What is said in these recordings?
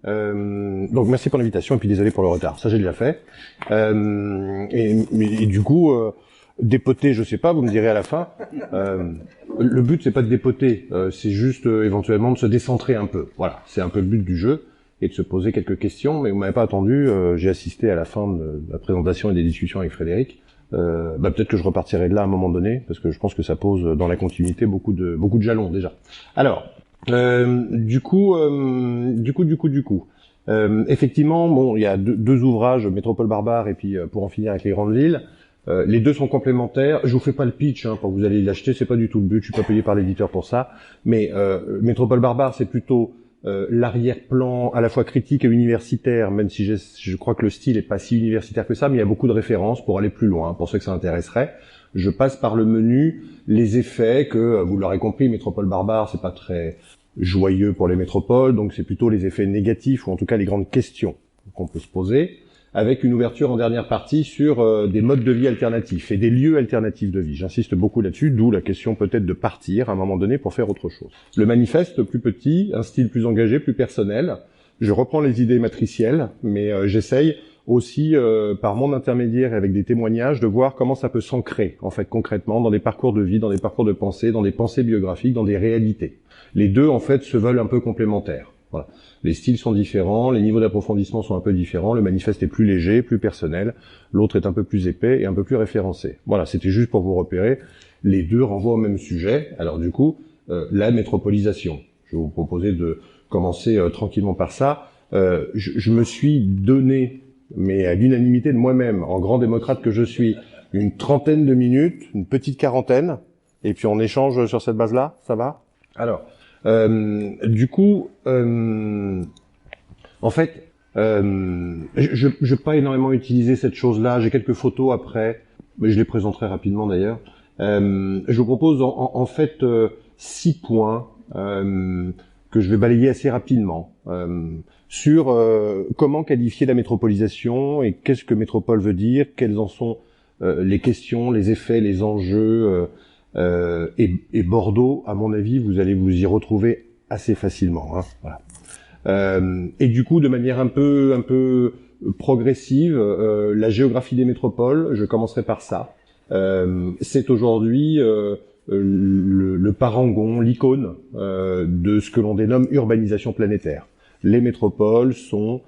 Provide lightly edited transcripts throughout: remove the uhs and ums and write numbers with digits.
Donc merci pour l'invitation et puis désolé pour le retard. Ça j'ai déjà fait. Et du coup, dépoter, je sais pas, vous me direz à la fin. Le but c'est pas de dépoter, c'est juste éventuellement de se décentrer un peu. Voilà, c'est un peu le but du jeu et de se poser quelques questions. Mais vous m'avez pas attendu. J'ai assisté à la fin de la présentation et des discussions avec Frédéric. Peut-être que je repartirai de là à un moment donné parce que je pense que ça pose dans la continuité beaucoup de jalons déjà. Alors. Du coup, effectivement, bon, il y a deux ouvrages, Métropole barbare et puis pour en finir avec les grandes villes. Les deux sont complémentaires. Je vous fais pas le pitch pour que vous allez l'acheter, c'est pas du tout le but. Je suis pas payé par l'éditeur pour ça. Mais Métropole barbare, c'est plutôt l'arrière-plan à la fois critique et universitaire, même si je crois que le style est pas si universitaire que ça, mais il y a beaucoup de références pour aller plus loin, pour ceux que ça intéresserait. Je passe par le menu, les effets que, vous l'aurez compris, Métropole barbare, c'est pas très joyeux pour les métropoles, donc c'est plutôt les effets négatifs, ou en tout cas les grandes questions qu'on peut se poser, avec une ouverture en dernière partie sur des modes de vie alternatifs et des lieux alternatifs de vie. J'insiste beaucoup là-dessus, d'où la question peut-être de partir à un moment donné pour faire autre chose. Le manifeste, plus petit, un style plus engagé, plus personnel. Je reprends les idées matricielles, mais j'essaye aussi, par mon intermédiaire et avec des témoignages, de voir comment ça peut s'ancrer, en fait, concrètement, dans des parcours de vie, dans des parcours de pensée, dans des pensées biographiques, dans des réalités. Les deux, en fait, se veulent un peu complémentaires. Voilà. Les styles sont différents, les niveaux d'approfondissement sont un peu différents, le manifeste est plus léger, plus personnel, l'autre est un peu plus épais et un peu plus référencé. Voilà, c'était juste pour vous repérer. Les deux renvoient au même sujet. Alors du coup, la métropolisation. Je vais vous proposer de commencer tranquillement par ça. Je me suis donné, mais à l'unanimité de moi-même, en grand démocrate que je suis, une trentaine de minutes, une petite quarantaine, et puis on échange sur cette base-là, ça va? Alors, du coup, en fait, je pas énormément utilisé cette chose-là. J'ai quelques photos après, mais je les présenterai rapidement d'ailleurs. Je vous propose en fait 6 points que je vais balayer assez rapidement sur comment qualifier la métropolisation et qu'est-ce que métropole veut dire, quelles en sont les questions, les effets, les enjeux. Et Bordeaux, à mon avis, vous allez vous y retrouver assez facilement. Voilà. Et du coup, de manière un peu progressive, la géographie des métropoles, je commencerai par ça. C'est aujourd'hui le parangon, l'icône de ce que l'on dénomme urbanisation planétaire. Les métropoles sont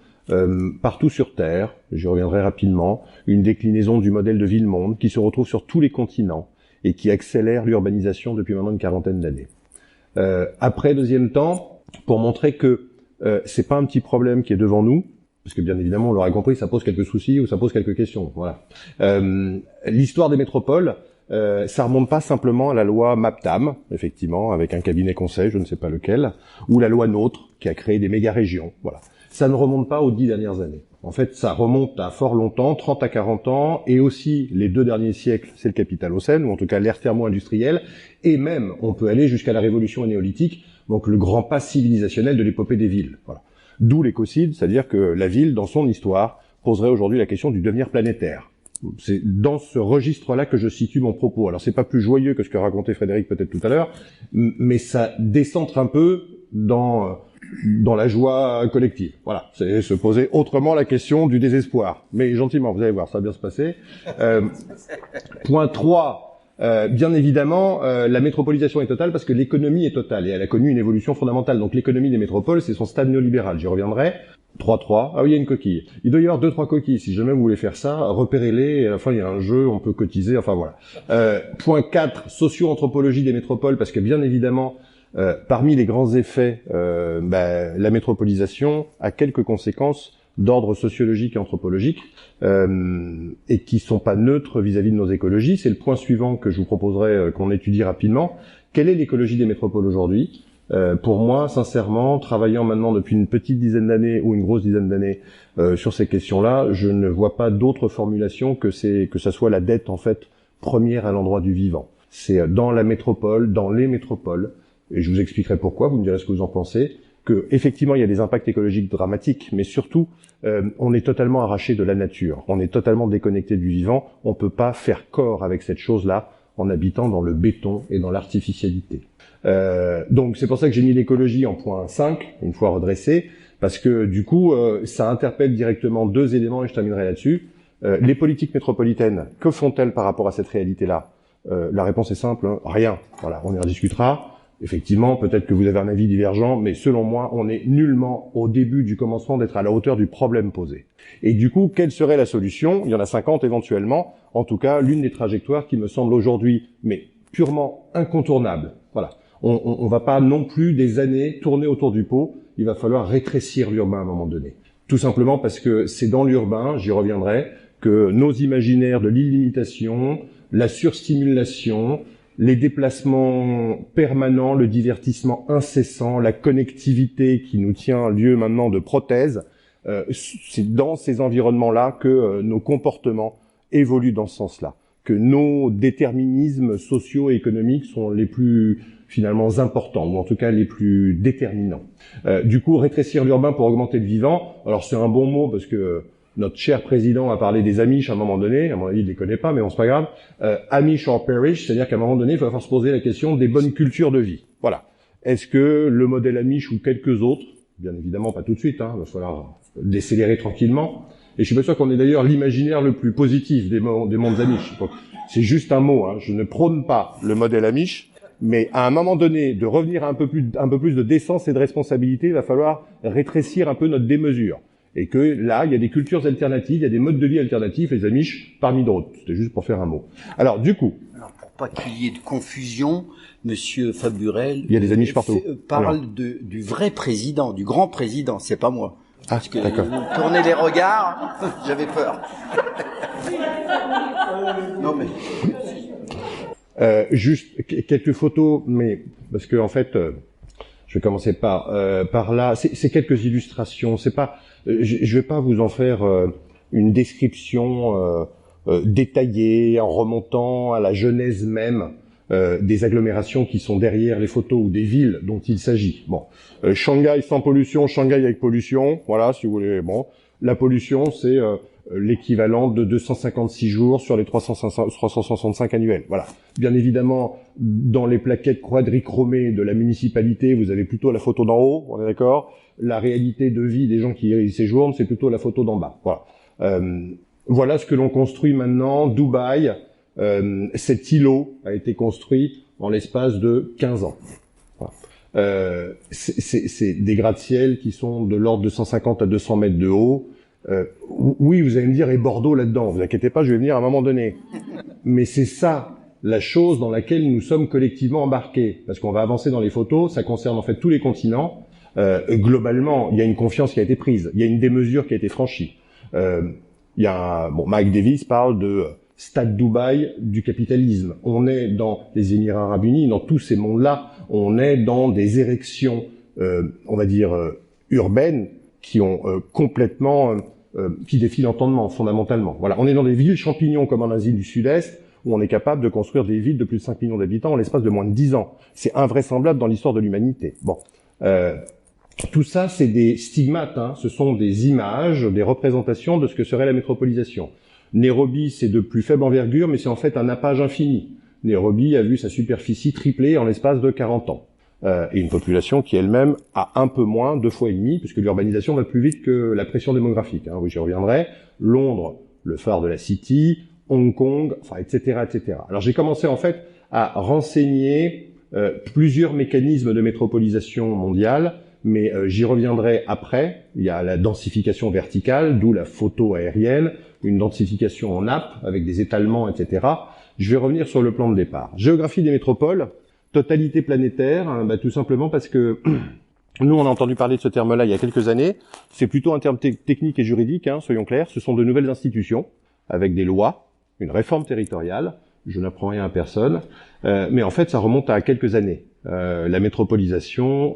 partout sur Terre, j'y reviendrai rapidement, une déclinaison du modèle de ville-monde qui se retrouve sur tous les continents et qui accélère l'urbanisation depuis maintenant une quarantaine d'années. Après, deuxième temps, pour montrer que c'est pas un petit problème qui est devant nous, parce que bien évidemment, on l'aura compris, ça pose quelques soucis ou ça pose quelques questions. Voilà. L'histoire des métropoles, ça remonte pas simplement à la loi MAPTAM, effectivement, avec un cabinet conseil, je ne sais pas lequel, ou la loi NOTRe, qui a créé des méga-régions. Voilà. Ça ne remonte pas aux 10 dernières années. En fait, ça remonte à fort longtemps, 30 à 40 ans, et aussi les 2 derniers siècles, c'est le Capitalocène, ou en tout cas l'ère thermo-industrielle, et même, on peut aller jusqu'à la révolution néolithique, donc le grand pas civilisationnel de l'épopée des villes. Voilà. D'où l'écocide, c'est-à-dire que la ville, dans son histoire, poserait aujourd'hui la question du devenir planétaire. C'est dans ce registre-là que je situe mon propos. Alors c'est pas plus joyeux que ce que racontait Frédéric peut-être tout à l'heure, mais ça décentre un peu dans la joie collective. Voilà, c'est se poser autrement la question du désespoir. Mais gentiment, vous allez voir, ça va bien se passer. Point 3, bien évidemment, la métropolisation est totale parce que l'économie est totale et elle a connu une évolution fondamentale. Donc l'économie des métropoles, c'est son stade néolibéral. J'y reviendrai. 3-3. Ah oui, il y a une coquille. Il doit y avoir 2-3 coquilles. Si jamais vous voulez faire ça, repérez-les. Et à la fin, il y a un jeu, on peut cotiser. Enfin voilà. Point 4, socio-anthropologie des métropoles, parce que bien évidemment, parmi les grands effets, la métropolisation a quelques conséquences d'ordre sociologique et anthropologique et qui sont pas neutres vis-à-vis de nos écologies. C'est le point suivant que je vous proposerai qu'on étudie rapidement. Quelle est l'écologie des métropoles aujourd'hui ? Pour moi, sincèrement, travaillant maintenant depuis une petite dizaine d'années ou une grosse dizaine d'années sur ces questions-là, je ne vois pas d'autre formulation que ça soit la dette en fait première à l'endroit du vivant. C'est dans la métropole, dans les métropoles, et je vous expliquerai pourquoi, vous me direz ce que vous en pensez, que effectivement il y a des impacts écologiques dramatiques, mais surtout on est totalement arraché de la nature, on est totalement déconnecté du vivant, on peut pas faire corps avec cette chose-là en habitant dans le béton et dans l'artificialité. Donc c'est pour ça que j'ai mis l'écologie en point 5, une fois redressée, Parce que du coup, ça interpelle directement deux éléments et je terminerai là-dessus. Les politiques métropolitaines, que font-elles par rapport à cette réalité-là? La réponse est simple, hein, rien. Voilà, on y en discutera. Effectivement, peut-être que vous avez un avis divergent, mais selon moi, on est nullement au début du commencement d'être à la hauteur du problème posé. Et du coup, quelle serait la solution? Il y en a 50 éventuellement. En tout cas, l'une des trajectoires qui me semble aujourd'hui, mais purement incontournable. Voilà. On va pas non plus des années tourner autour du pot. Il va falloir rétrécir l'urbain à un moment donné. Tout simplement parce que c'est dans l'urbain, j'y reviendrai, que nos imaginaires de l'illimitation, la surstimulation, les déplacements permanents, le divertissement incessant, la connectivité qui nous tient lieu maintenant de prothèse, c'est dans ces environnements-là que nos comportements évoluent dans ce sens-là, que nos déterminismes sociaux et économiques sont les plus finalement importants, ou en tout cas les plus déterminants. Du coup, rétrécir l'urbain pour augmenter le vivant, alors c'est un bon mot parce que notre cher président a parlé des Amish à un moment donné, à mon avis il les connaît pas, mais bon c'est pas grave. Amish or perish, c'est-à-dire qu'à un moment donné il va falloir se poser la question des bonnes cultures de vie. Voilà. Est-ce que le modèle Amish ou quelques autres, bien évidemment pas tout de suite, il va falloir décélérer tranquillement, et je suis pas sûr qu'on ait d'ailleurs l'imaginaire le plus positif des mondes Amish. C'est juste un mot, hein. Je ne prône pas le modèle Amish, mais à un moment donné, de revenir à un peu plus de décence et de responsabilité, il va falloir rétrécir un peu notre démesure. Et que là, il y a des cultures alternatives, il y a des modes de vie alternatifs, les Amish parmi d'autres. C'était juste pour faire un mot. Alors, du coup... Alors, pour pas qu'il y ait de confusion, Monsieur Faburel... Il y a des Amish partout. Parle du vrai président, du grand président, c'est pas moi. Ah, parce que d'accord. vous tournez les regards, j'avais peur. Non, mais... juste quelques photos, mais parce que en fait, je vais commencer par là. C'est quelques illustrations. C'est pas, je vais pas vous en faire une description détaillée en remontant à la genèse même des agglomérations qui sont derrière les photos ou des villes dont il s'agit. Bon, Shanghai sans pollution, Shanghai avec pollution. Voilà, si vous voulez. Bon, la pollution, c'est l'équivalent de 256 jours sur les 365 annuels. Voilà. Bien évidemment, dans les plaquettes quadrichromées de la municipalité, vous avez plutôt la photo d'en haut, on est d'accord. La réalité de vie des gens qui y séjournent, c'est plutôt la photo d'en bas. Voilà. Voilà ce que l'on construit maintenant. Dubaï, cet îlot a été construit en l'espace de 15 ans. Voilà. C'est des gratte-ciel qui sont de l'ordre de 150 à 200 mètres de haut. Oui, vous allez me dire, et Bordeaux là-dedans, vous inquiétez pas, je vais venir à un moment donné. Mais c'est ça, la chose dans laquelle nous sommes collectivement embarqués. Parce qu'on va avancer dans les photos, ça concerne en fait tous les continents. Globalement, il y a une confiance qui a été prise, il y a une démesure qui a été franchie. Il y a Mike Davis parle de stade Dubaï du capitalisme. On est dans les Émirats Arabes Unis, dans tous ces mondes-là, on est dans des érections, on va dire, urbaines, qui ont complètement, qui défient l'entendement fondamentalement. Voilà, on est dans des villes champignons comme en Asie du Sud-Est, où on est capable de construire des villes de plus de 5 millions d'habitants en l'espace de moins de 10 ans. C'est invraisemblable dans l'histoire de l'humanité. Bon, tout ça, c'est des stigmates, hein. Ce sont des images, des représentations de ce que serait la métropolisation. Nairobi, c'est de plus faible envergure, mais c'est en fait un nappage infini. Nairobi a vu sa superficie tripler en l'espace de 40 ans. Et une population qui elle-même a un peu moins, 2 fois et demi, puisque l'urbanisation va plus vite que la pression démographique. Hein. Oui, j'y reviendrai. Londres, le phare de la City, Hong Kong, enfin, etc., etc. Alors j'ai commencé en fait à renseigner plusieurs mécanismes de métropolisation mondiale, mais j'y reviendrai après. Il y a la densification verticale, d'où la photo aérienne, une densification en nappe avec des étalements, etc. Je vais revenir sur le plan de départ. Géographie des métropoles. Totalité planétaire, hein, tout simplement parce que nous, on a entendu parler de ce terme-là il y a quelques années. C'est plutôt un terme technique et juridique, hein, soyons clairs. Ce sont de nouvelles institutions avec des lois, une réforme territoriale. Je n'apprends rien à personne, mais en fait, ça remonte à quelques années. La métropolisation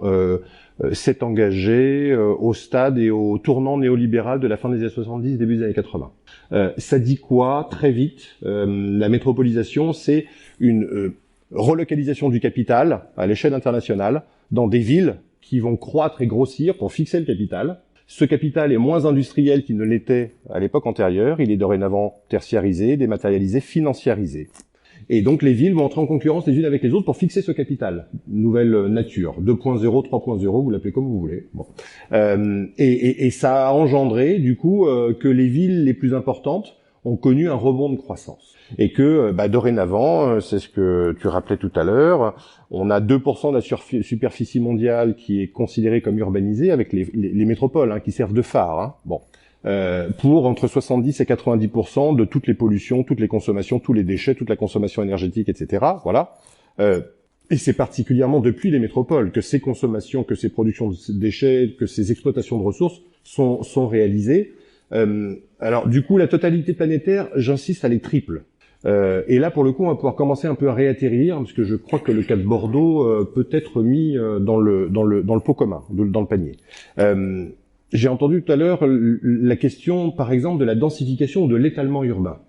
s'est engagée au stade et au tournant néolibéral de la fin des années 70, début des années 80. Ça dit quoi? Très vite, la métropolisation, c'est une relocalisation du capital à l'échelle internationale dans des villes qui vont croître et grossir pour fixer le capital. Ce capital est moins industriel qu'il ne l'était à l'époque antérieure. Il est dorénavant tertiarisé, dématérialisé, financiarisé. Et donc les villes vont entrer en concurrence les unes avec les autres pour fixer ce capital. Nouvelle nature, 2.0, 3.0, vous l'appelez comme vous voulez. Bon. Et ça a engendré du coup que les villes les plus importantes ont connu un rebond de croissance. Et que dorénavant, c'est ce que tu rappelais tout à l'heure, on a 2% de la superficie mondiale qui est considérée comme urbanisée avec les métropoles qui servent de phare. Bon. Pour entre 70 et 90% de toutes les pollutions, toutes les consommations, tous les déchets, toute la consommation énergétique, etc. Voilà. Et c'est particulièrement depuis les métropoles que ces consommations, que ces productions de déchets, que ces exploitations de ressources sont réalisées. Alors du coup, la totalité planétaire, j'insiste, elle est triple. Et là, pour le coup, on va pouvoir commencer un peu à réatterrir, parce que je crois que le cas de Bordeaux peut être mis dans le pot commun, dans le panier. J'ai entendu tout à l'heure la question, par exemple, de la densification ou de l'étalement urbain.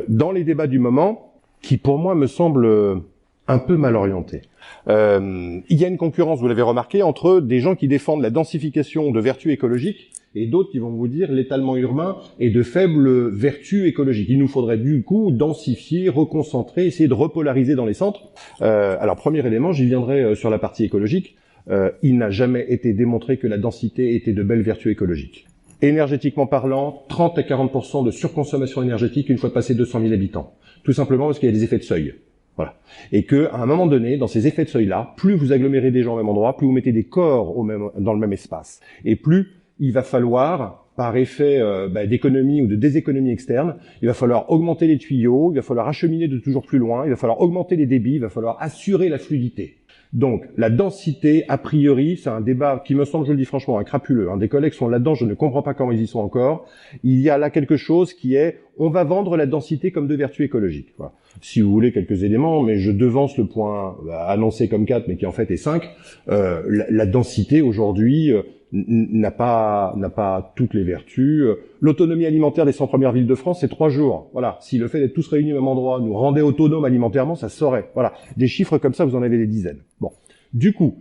Dans les débats du moment, qui pour moi me semble un peu mal orienté. Il y a une concurrence, vous l'avez remarqué, entre des gens qui défendent la densification de vertus écologiques et d'autres qui vont vous dire l'étalement urbain est de faibles vertus écologiques. Il nous faudrait du coup densifier, reconcentrer, essayer de repolariser dans les centres. Alors premier élément, j'y viendrai sur la partie écologique. Il n'a jamais été démontré que la densité était de belles vertus écologiques. Énergétiquement parlant, 30 à 40% de surconsommation énergétique une fois passé 200 000 habitants. Tout simplement parce qu'il y a des effets de seuil. Voilà. Et que, à un moment donné, dans ces effets de seuil-là, plus vous agglomérez des gens au même endroit, plus vous mettez des corps dans le même espace. Et plus il va falloir, par effet d'économie ou de déséconomie externe, il va falloir augmenter les tuyaux, il va falloir acheminer de toujours plus loin, il va falloir augmenter les débits, il va falloir assurer la fluidité. Donc, la densité, a priori, c'est un débat qui me semble, je le dis franchement, crapuleux. Des collègues sont là-dedans, je ne comprends pas comment ils y sont encore. Il y a là quelque chose qui est, on va vendre la densité comme de vertu écologique. Voilà. Si vous voulez quelques éléments, mais je devance le point annoncé comme 4, mais qui en fait est 5. La densité, aujourd'hui, n'a pas toutes les vertus. L'autonomie alimentaire des 100 premières villes de France, c'est 3 jours. Voilà. Si le fait d'être tous réunis au même endroit nous rendait autonomes alimentairement, ça se saurait. Voilà. Des chiffres comme ça, vous en avez des dizaines. Bon. Du coup,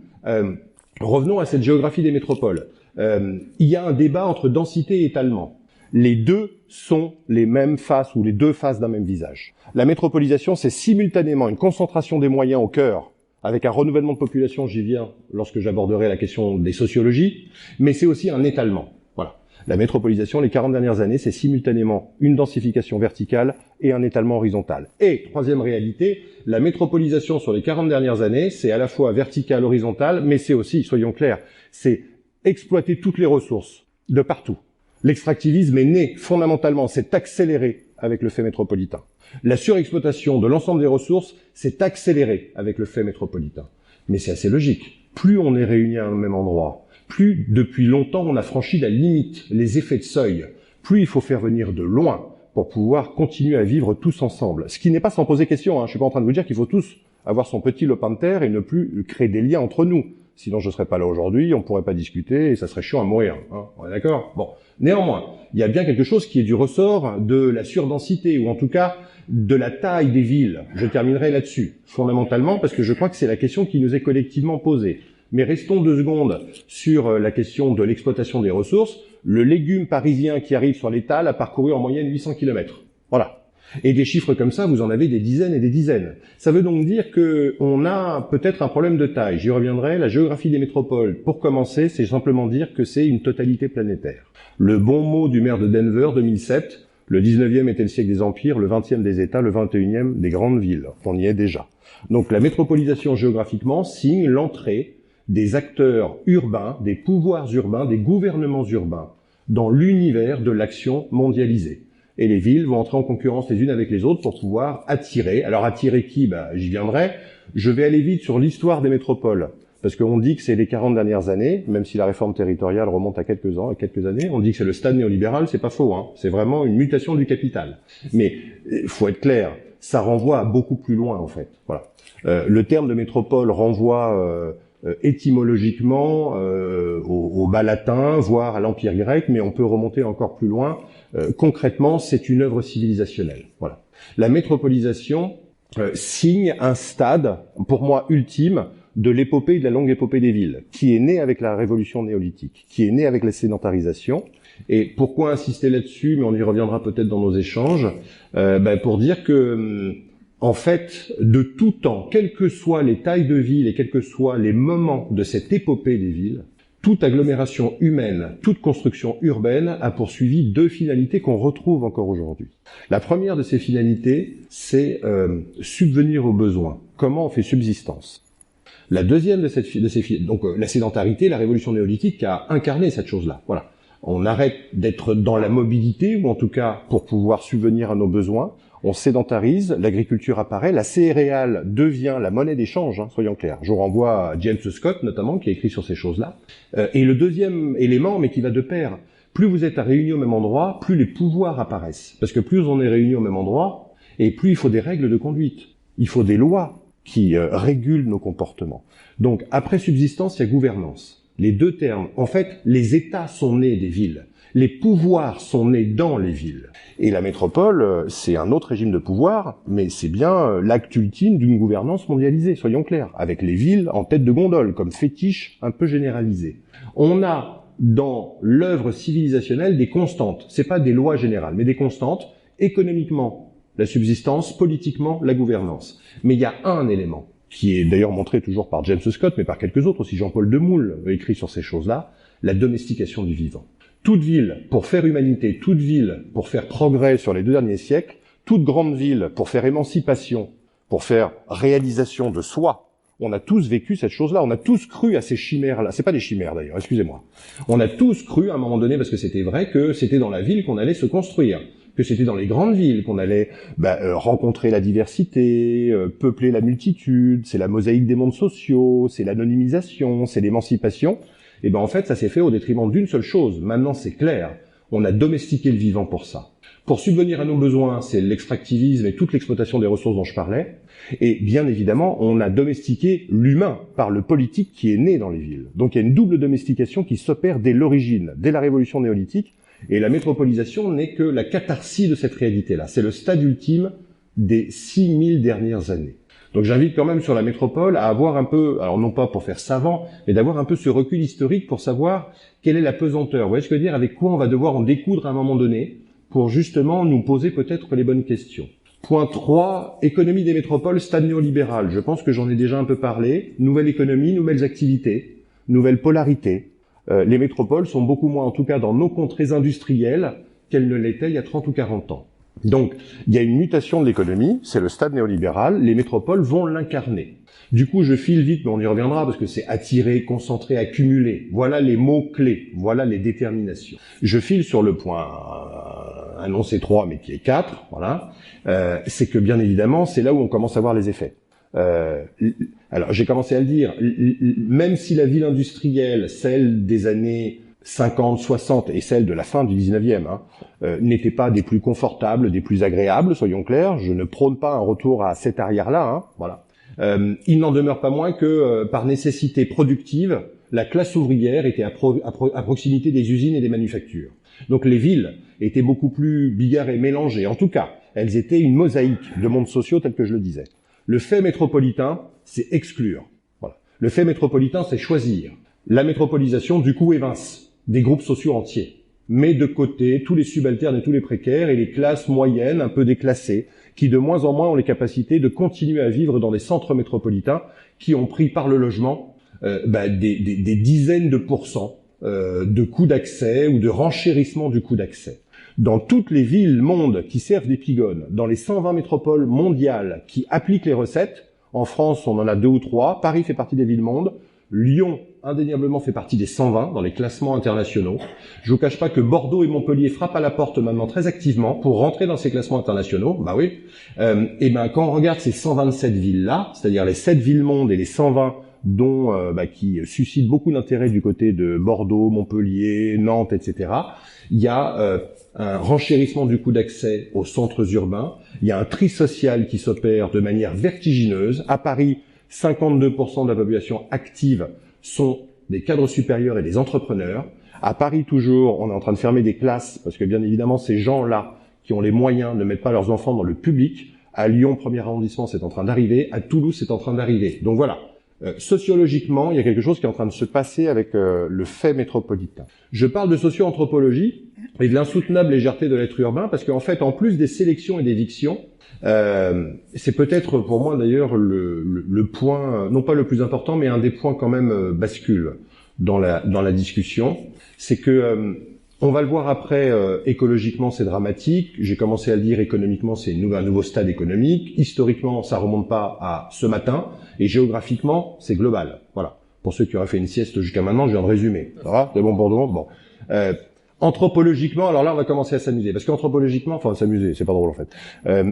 revenons à cette géographie des métropoles. Il y a un débat entre densité et étalement. Les deux sont les mêmes faces ou les deux faces d'un même visage. La métropolisation, c'est simultanément une concentration des moyens au cœur, avec un renouvellement de population, j'y viens lorsque j'aborderai la question des sociologies, mais c'est aussi un étalement. Voilà. La métropolisation, les 40 dernières années, c'est simultanément une densification verticale et un étalement horizontal. Et, troisième réalité, la métropolisation sur les 40 dernières années, c'est à la fois vertical, horizontal, mais c'est aussi, soyons clairs, c'est exploiter toutes les ressources de partout. L'extractivisme est né fondamentalement, s'est accéléré avec le fait métropolitain. La surexploitation de l'ensemble des ressources s'est accélérée avec le fait métropolitain. Mais c'est assez logique. Plus on est réunis à un même endroit, plus depuis longtemps on a franchi la limite, les effets de seuil, plus il faut faire venir de loin pour pouvoir continuer à vivre tous ensemble. Ce qui n'est pas sans poser question. Je suis pas en train de vous dire qu'il faut tous avoir son petit lopin de terre et ne plus créer des liens entre nous. Sinon je ne serais pas là aujourd'hui, on ne pourrait pas discuter et ça serait chiant à mourir. On est d'accord ? Bon. Néanmoins, il y a bien quelque chose qui est du ressort de la surdensité, ou en tout cas de la taille des villes. Je terminerai là-dessus, fondamentalement, parce que je crois que c'est la question qui nous est collectivement posée. Mais restons 2 secondes sur la question de l'exploitation des ressources. Le légume parisien qui arrive sur l'étal a parcouru en moyenne 800 km. Voilà. Et des chiffres comme ça, vous en avez des dizaines et des dizaines. Ça veut donc dire qu'on a peut-être un problème de taille. J'y reviendrai. La géographie des métropoles, pour commencer, c'est simplement dire que c'est une totalité planétaire. Le bon mot du maire de Denver, 2007, le 19e était le siècle des empires, le 20e des États, le 21e des grandes villes. On y est déjà. Donc la métropolisation géographiquement signe l'entrée des acteurs urbains, des pouvoirs urbains, des gouvernements urbains dans l'univers de l'action mondialisée. Et les villes vont entrer en concurrence les unes avec les autres pour pouvoir attirer. Alors attirer qui ? J'y viendrai. Je vais aller vite sur l'histoire des métropoles. Parce qu'on dit que c'est les 40 dernières années, même si la réforme territoriale remonte à quelques années, on dit que c'est le stade néolibéral, c'est pas faux, C'est vraiment une mutation du capital. Mais, faut être clair, ça renvoie à beaucoup plus loin, en fait. Voilà. Le terme de métropole renvoie, étymologiquement, au bas latin, voire à l'Empire grec, mais on peut remonter encore plus loin. Concrètement, c'est une œuvre civilisationnelle. Voilà. La métropolisation signe un stade, pour moi ultime, de l'épopée, de la longue épopée des villes, qui est née avec la révolution néolithique, qui est née avec la sédentarisation. Et pourquoi insister là-dessus, mais on y reviendra peut-être dans nos échanges, pour dire que en fait, de tout temps, quelles que soient les tailles de villes et quels que soient les moments de cette épopée des villes, toute agglomération humaine, toute construction urbaine a poursuivi deux finalités qu'on retrouve encore aujourd'hui. La première de ces finalités, c'est subvenir aux besoins. Comment on fait subsistance? La deuxième de ces finalités, donc la sédentarité, la révolution néolithique a incarné cette chose-là. Voilà. On arrête d'être dans la mobilité, ou en tout cas pour pouvoir subvenir à nos besoins. On sédentarise, l'agriculture apparaît, la céréale devient la monnaie d'échange, soyons clairs. Je renvoie à James Scott, notamment, qui a écrit sur ces choses-là. Et le deuxième élément, mais qui va de pair, plus vous êtes réunis au même endroit, plus les pouvoirs apparaissent. Parce que plus on est réunis au même endroit, et plus il faut des règles de conduite. Il faut des lois qui régulent nos comportements. Donc, après subsistance, il y a gouvernance. Les deux termes, en fait, les États sont nés des villes. Les pouvoirs sont nés dans les villes. Et la métropole, c'est un autre régime de pouvoir, mais c'est bien l'acte ultime d'une gouvernance mondialisée, soyons clairs, avec les villes en tête de gondole, comme fétiche un peu généralisé. On a dans l'œuvre civilisationnelle des constantes, c'est pas des lois générales, mais des constantes, économiquement, la subsistance, politiquement, la gouvernance. Mais il y a un élément, qui est d'ailleurs montré toujours par James Scott, mais par quelques autres, aussi Jean-Paul Demoule a écrit sur ces choses-là, la domestication du vivant. Toute ville pour faire humanité, toute ville pour faire progrès sur les 2 derniers siècles, toute grande ville pour faire émancipation, pour faire réalisation de soi, on a tous vécu cette chose-là, on a tous cru à ces chimères-là. C'est pas des chimères d'ailleurs, excusez-moi. On a tous cru à un moment donné, parce que c'était vrai, que c'était dans la ville qu'on allait se construire, que c'était dans les grandes villes qu'on allait rencontrer la diversité, peupler la multitude, c'est la mosaïque des mondes sociaux, c'est l'anonymisation, c'est l'émancipation. Et en fait, ça s'est fait au détriment d'une seule chose. Maintenant, c'est clair. On a domestiqué le vivant pour ça. Pour subvenir à nos besoins, c'est l'extractivisme et toute l'exploitation des ressources dont je parlais. Et bien évidemment, on a domestiqué l'humain par le politique qui est né dans les villes. Donc il y a une double domestication qui s'opère dès l'origine, dès la révolution néolithique. Et la métropolisation n'est que la catharsis de cette réalité-là. C'est le stade ultime des 6000 dernières années. Donc j'invite quand même sur la métropole à avoir un peu, alors non pas pour faire savant, mais d'avoir un peu ce recul historique pour savoir quelle est la pesanteur. Vous voyez ce que je veux dire? Avec quoi on va devoir en découdre à un moment donné pour justement nous poser peut-être les bonnes questions. Point 3, économie des métropoles, stade néolibéral. Je pense que j'en ai déjà un peu parlé. Nouvelle économie, nouvelles activités, nouvelle polarité. Les métropoles sont beaucoup moins, en tout cas dans nos contrées industrielles, qu'elles ne l'étaient il y a 30 ou 40 ans. Donc, il y a une mutation de l'économie, c'est le stade néolibéral, les métropoles vont l'incarner. Du coup, je file vite, mais on y reviendra, parce que c'est attirer, concentrer, accumuler. Voilà les mots-clés, voilà les déterminations. Je file sur le point annoncé 3, mais qui est 4, voilà. C'est que, bien évidemment, c'est là où on commence à voir les effets. Alors, j'ai commencé à le dire, même si la ville industrielle, celle des années 50, 60 et celle de la fin du 19e, n'étaient pas des plus confortables, des plus agréables, soyons clairs. Je ne prône pas un retour à cette arrière-là, voilà. Il n'en demeure pas moins que, par nécessité productive, la classe ouvrière était à proximité des usines et des manufactures. Donc les villes étaient beaucoup plus bigarrées, mélangées. En tout cas, elles étaient une mosaïque de mondes sociaux tel que je le disais. Le fait métropolitain, c'est exclure. Voilà. Le fait métropolitain, c'est choisir. La métropolisation, du coup, évince des groupes sociaux entiers, met de côté tous les subalternes et tous les précaires et les classes moyennes un peu déclassées, qui de moins en moins ont les capacités de continuer à vivre dans des centres métropolitains qui ont pris par le logement des dizaines de pourcents de coûts d'accès ou de renchérissement du coût d'accès. Dans toutes les villes mondes qui servent d'épigone, dans les 120 métropoles mondiales qui appliquent les recettes, en France on en a 2 ou 3, Paris fait partie des villes mondes, Lyon, indéniablement, fait partie des 120 dans les classements internationaux. Je vous cache pas que Bordeaux et Montpellier frappent à la porte maintenant très activement pour rentrer dans ces classements internationaux. Bah oui. Quand on regarde ces 127 villes-là, c'est-à-dire les 7 villes mondes et les 120 dont qui suscitent beaucoup d'intérêt du côté de Bordeaux, Montpellier, Nantes, etc., il y a un renchérissement du coût d'accès aux centres urbains. Il y a un tri social qui s'opère de manière vertigineuse. À Paris, 52% de la population active sont des cadres supérieurs et des entrepreneurs. À Paris toujours, on est en train de fermer des classes parce que bien évidemment ces gens-là qui ont les moyens ne mettent pas leurs enfants dans le public. À Lyon, premier arrondissement, c'est en train d'arriver. À Toulouse, c'est en train d'arriver. Donc voilà, sociologiquement, il y a quelque chose qui est en train de se passer avec le fait métropolitain. Je parle de socio-anthropologie et de l'insoutenable légèreté de l'être urbain, parce qu'en fait, en plus des sélections et des évictions, c'est peut-être pour moi d'ailleurs le point, non pas le plus important, mais un des points quand même bascule dans la discussion, c'est que on va le voir après, écologiquement c'est dramatique, j'ai commencé à le dire, économiquement c'est un nouveau stade économique, historiquement ça remonte pas à ce matin, et géographiquement c'est global. Voilà. Pour ceux qui auraient fait une sieste jusqu'à maintenant, je viens de résumer. Ça va? C'est bon pour tout le monde? Bon. Anthropologiquement, alors là on va commencer à s'amuser, parce qu'anthropologiquement, enfin s'amuser, c'est pas drôle en fait.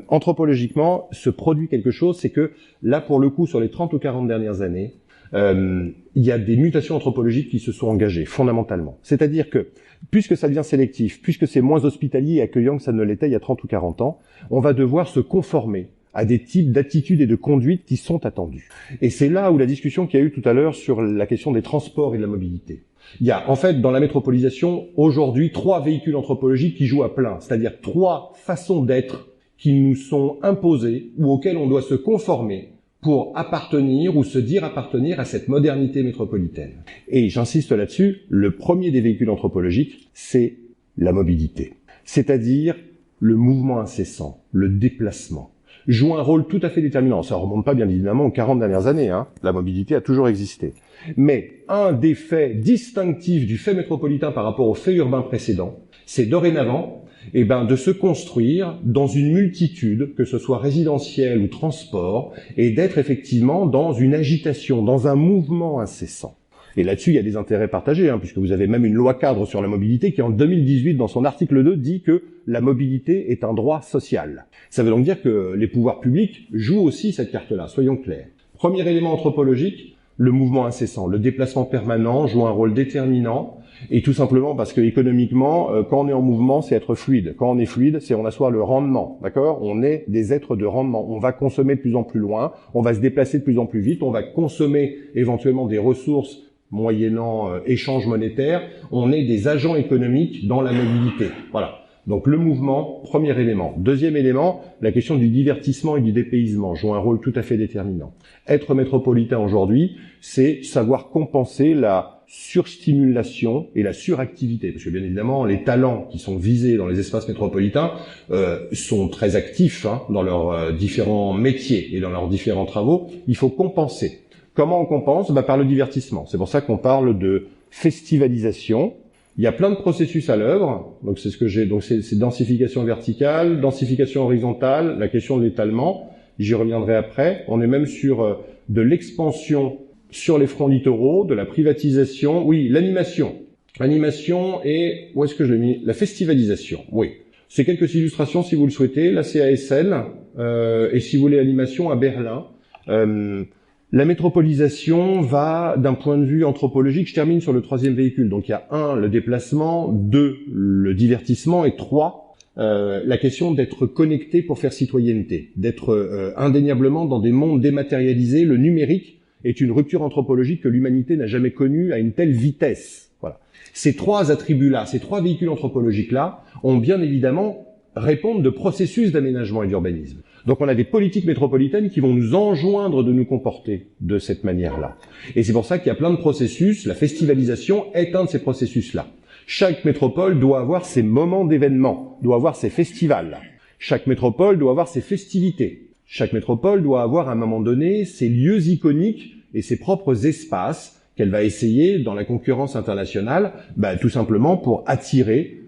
Anthropologiquement, se produit quelque chose, c'est que là pour le coup, sur les 30 ou 40 dernières années, il y a des mutations anthropologiques qui se sont engagées, fondamentalement. C'est-à-dire que, puisque ça devient sélectif, puisque c'est moins hospitalier et accueillant que ça ne l'était il y a 30 ou 40 ans, on va devoir se conformer à des types d'attitudes et de conduites qui sont attendus. Et c'est là où la discussion qu'il y a eu tout à l'heure sur la question des transports et de la mobilité. Il y a, en fait, dans la métropolisation, aujourd'hui, 3 véhicules anthropologiques qui jouent à plein, c'est-à-dire 3 façons d'être qui nous sont imposées ou auxquelles on doit se conformer pour appartenir ou se dire appartenir à cette modernité métropolitaine. Et j'insiste là-dessus, le premier des véhicules anthropologiques, c'est la mobilité. C'est-à-dire le mouvement incessant, le déplacement, joue un rôle tout à fait déterminant. Ça remonte pas bien évidemment aux 40 dernières années, hein. La mobilité a toujours existé. Mais un des faits distinctifs du fait métropolitain par rapport aux faits urbains précédents, c'est dorénavant de se construire dans une multitude, que ce soit résidentiel ou transport, et d'être effectivement dans une agitation, dans un mouvement incessant. Et là-dessus, il y a des intérêts partagés, hein, puisque vous avez même une loi cadre sur la mobilité qui, en 2018, dans son article 2, dit que la mobilité est un droit social. Ça veut donc dire que les pouvoirs publics jouent aussi cette carte-là, soyons clairs. Premier élément anthropologique, le mouvement incessant, le déplacement permanent joue un rôle déterminant, et tout simplement parce que économiquement, quand on est en mouvement, c'est être fluide. Quand on est fluide, c'est on assoit le rendement, d'accord? On est des êtres de rendement. On va consommer de plus en plus loin, on va se déplacer de plus en plus vite, on va consommer éventuellement des ressources moyennant échange monétaire. On est des agents économiques dans la mobilité. Voilà. Donc le mouvement, premier élément. Deuxième élément, la question du divertissement et du dépaysement joue un rôle tout à fait déterminant. Être métropolitain aujourd'hui, c'est savoir compenser la surstimulation et la suractivité. Parce que bien évidemment, les talents qui sont visés dans les espaces métropolitains sont très actifs dans leurs différents métiers et dans leurs différents travaux. Il faut compenser. Comment on compense? Par le divertissement. C'est pour ça qu'on parle de festivalisation. Il y a plein de processus à l'œuvre. Donc c'est ce que j'ai. Donc c'est densification verticale, densification horizontale, la question de l'étalement. J'y reviendrai après. On est même sur de l'expansion sur les fronts littoraux, de la privatisation. Oui, l'animation. L'animation et où est-ce que je l'ai mis? La festivalisation. Oui. C'est quelques illustrations si vous le souhaitez. Là c'est à Essen et si vous voulez l'animation à Berlin. La métropolisation va, d'un point de vue anthropologique, je termine sur le troisième véhicule. Donc il y a 1, le déplacement, 2, le divertissement, et 3, la question d'être connecté pour faire citoyenneté, d'être indéniablement dans des mondes dématérialisés. Le numérique est une rupture anthropologique que l'humanité n'a jamais connue à une telle vitesse. Voilà. Ces 3 attributs-là, ces 3 véhicules anthropologiques-là, ont bien évidemment répondre de processus d'aménagement et d'urbanisme. Donc on a des politiques métropolitaines qui vont nous enjoindre de nous comporter de cette manière-là. Et c'est pour ça qu'il y a plein de processus. La festivalisation est un de ces processus-là. Chaque métropole doit avoir ses moments d'événement, doit avoir ses festivals. Chaque métropole doit avoir ses festivités. Chaque métropole doit avoir à un moment donné ses lieux iconiques et ses propres espaces qu'elle va essayer, dans la concurrence internationale, tout simplement pour attirer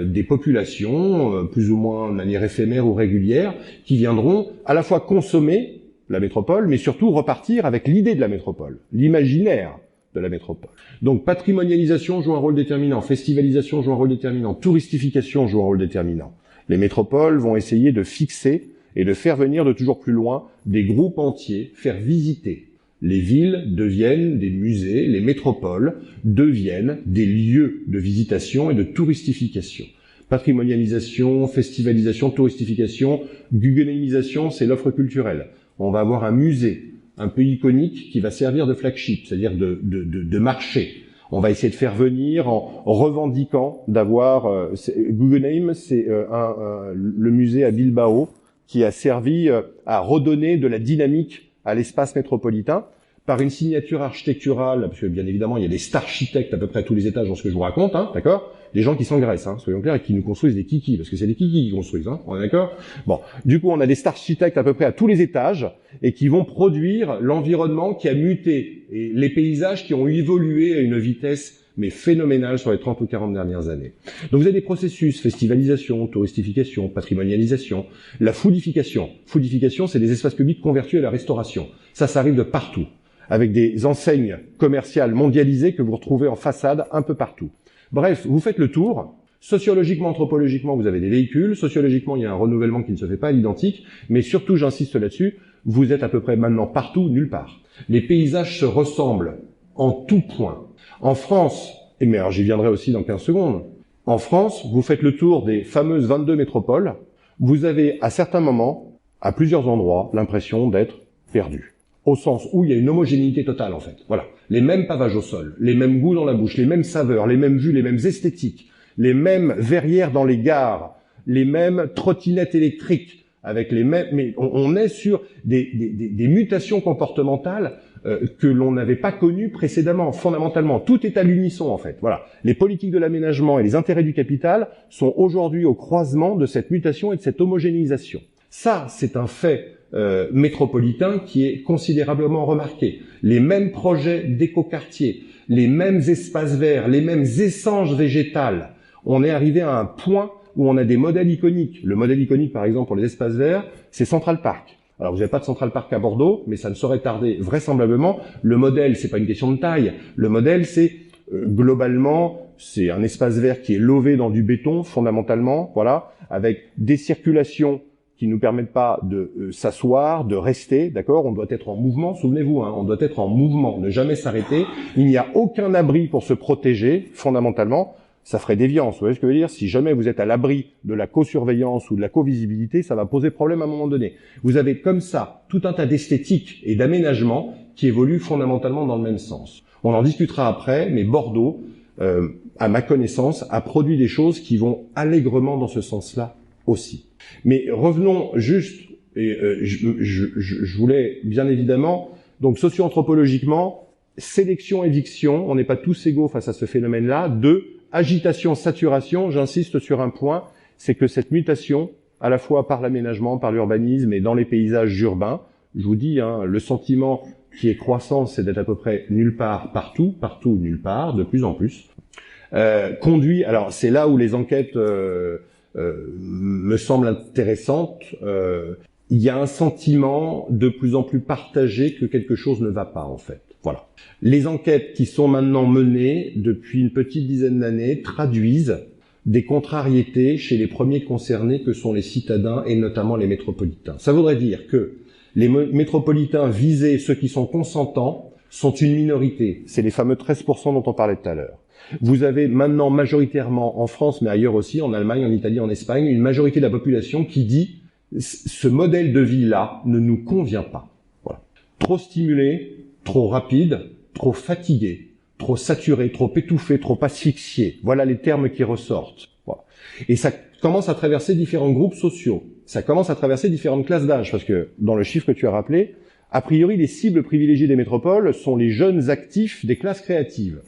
des populations, plus ou moins de manière éphémère ou régulière, qui viendront à la fois consommer la métropole, mais surtout repartir avec l'idée de la métropole, l'imaginaire de la métropole. Donc patrimonialisation joue un rôle déterminant, festivalisation joue un rôle déterminant, touristification joue un rôle déterminant. Les métropoles vont essayer de fixer et de faire venir de toujours plus loin des groupes entiers, faire visiter. Les villes deviennent des musées, les métropoles deviennent des lieux de visitation et de touristification. Patrimonialisation, festivalisation, touristification, guggenheimisation, c'est l'offre culturelle. On va avoir un musée, un peu iconique, qui va servir de flagship, c'est-à-dire de marché. On va essayer de faire venir en revendiquant d'avoir... Guggenheim, c'est le musée à Bilbao qui a servi à redonner de la dynamique à l'espace métropolitain, par une signature architecturale, parce que bien évidemment, il y a des starchitectes à peu près à tous les étages dans ce que je vous raconte, hein, d'accord? Des gens qui s'engraissent, hein, soyons clairs, et qui nous construisent des kikis, parce que c'est des kikis qui construisent, hein, on est d'accord? Bon, du coup, on a des starchitectes à peu près à tous les étages, et qui vont produire l'environnement qui a muté, et les paysages qui ont évolué à une vitesse mais phénoménale sur les 30 ou 40 dernières années. Donc vous avez des processus, festivalisation, touristification, patrimonialisation, la foodification. Foodification, c'est des espaces publics convertis à la restauration. Ça arrive de partout, avec des enseignes commerciales mondialisées que vous retrouvez en façade un peu partout. Bref, vous faites le tour. Sociologiquement, anthropologiquement, vous avez des véhicules. Sociologiquement, il y a un renouvellement qui ne se fait pas à l'identique. Mais surtout, j'insiste là-dessus, vous êtes à peu près maintenant partout, nulle part. Les paysages se ressemblent en tout point. En France, mais alors j'y viendrai aussi dans 15 secondes, en France, vous faites le tour des fameuses 22 métropoles, vous avez à certains moments, à plusieurs endroits, l'impression d'être perdu. Au sens où il y a une homogénéité totale en fait. Voilà. Les mêmes pavages au sol, les mêmes goûts dans la bouche, les mêmes saveurs, les mêmes vues, les mêmes esthétiques, les mêmes verrières dans les gares, les mêmes trottinettes électriques, avec les mêmes, mais on est sur des mutations comportementales que l'on n'avait pas connues précédemment. Fondamentalement, tout est à l'unisson en fait. Voilà, les politiques de l'aménagement et les intérêts du capital sont aujourd'hui au croisement de cette mutation et de cette homogénéisation. Ça, c'est un fait métropolitain qui est considérablement remarqué. Les mêmes projets d'écoquartiers, les mêmes espaces verts, les mêmes essences végétales. On est arrivé à un point où on a des modèles iconiques. Le modèle iconique, par exemple, pour les espaces verts, c'est Central Park. Alors, vous n'avez pas de Central Park à Bordeaux, mais ça ne saurait tarder vraisemblablement. Le modèle, c'est pas une question de taille. Le modèle, c'est globalement, c'est un espace vert qui est lové dans du béton, fondamentalement, voilà, avec des circulations qui nous permettent pas de s'asseoir, de rester, d'accord? On doit être en mouvement, souvenez-vous, hein, on doit être en mouvement, ne jamais s'arrêter. Il n'y a aucun abri pour se protéger, fondamentalement. Ça ferait déviance, vous voyez ce que je veux dire? Si jamais vous êtes à l'abri de la co-surveillance ou de la co-visibilité, ça va poser problème à un moment donné. Vous avez comme ça tout un tas d'esthétiques et d'aménagements qui évoluent fondamentalement dans le même sens. On en discutera après, mais Bordeaux, à ma connaissance, a produit des choses qui vont allègrement dans ce sens-là aussi. Mais revenons juste, et je voulais bien évidemment, donc socio-anthropologiquement, sélection-éviction, on n'est pas tous égaux face à ce phénomène-là. 2, agitation, saturation, j'insiste sur un point, c'est que cette mutation, à la fois par l'aménagement, par l'urbanisme et dans les paysages urbains, je vous dis, hein, le sentiment qui est croissant, c'est d'être à peu près nulle part, partout, partout, nulle part, de plus en plus, conduit, alors c'est là où les enquêtes me semblent intéressantes, il y a un sentiment de plus en plus partagé que quelque chose ne va pas en fait. Voilà. Les enquêtes qui sont maintenant menées depuis une petite dizaine d'années traduisent des contrariétés chez les premiers concernés que sont les citadins et notamment les métropolitains. Ça voudrait dire que les métropolitains visés, ceux qui sont consentants, sont une minorité. C'est les fameux 13% dont on parlait tout à l'heure. Vous avez maintenant majoritairement en France, mais ailleurs aussi, en Allemagne, en Italie, en Espagne, une majorité de la population qui dit « ce modèle de vie-là ne nous convient pas ». Voilà. Trop stimulé, trop rapide, trop fatigué, trop saturé, trop étouffé, trop asphyxié. Voilà les termes qui ressortent. Voilà. Et ça commence à traverser différents groupes sociaux. Ça commence à traverser différentes classes d'âge, parce que dans le chiffre que tu as rappelé, a priori, les cibles privilégiées des métropoles sont les jeunes actifs des classes créatives.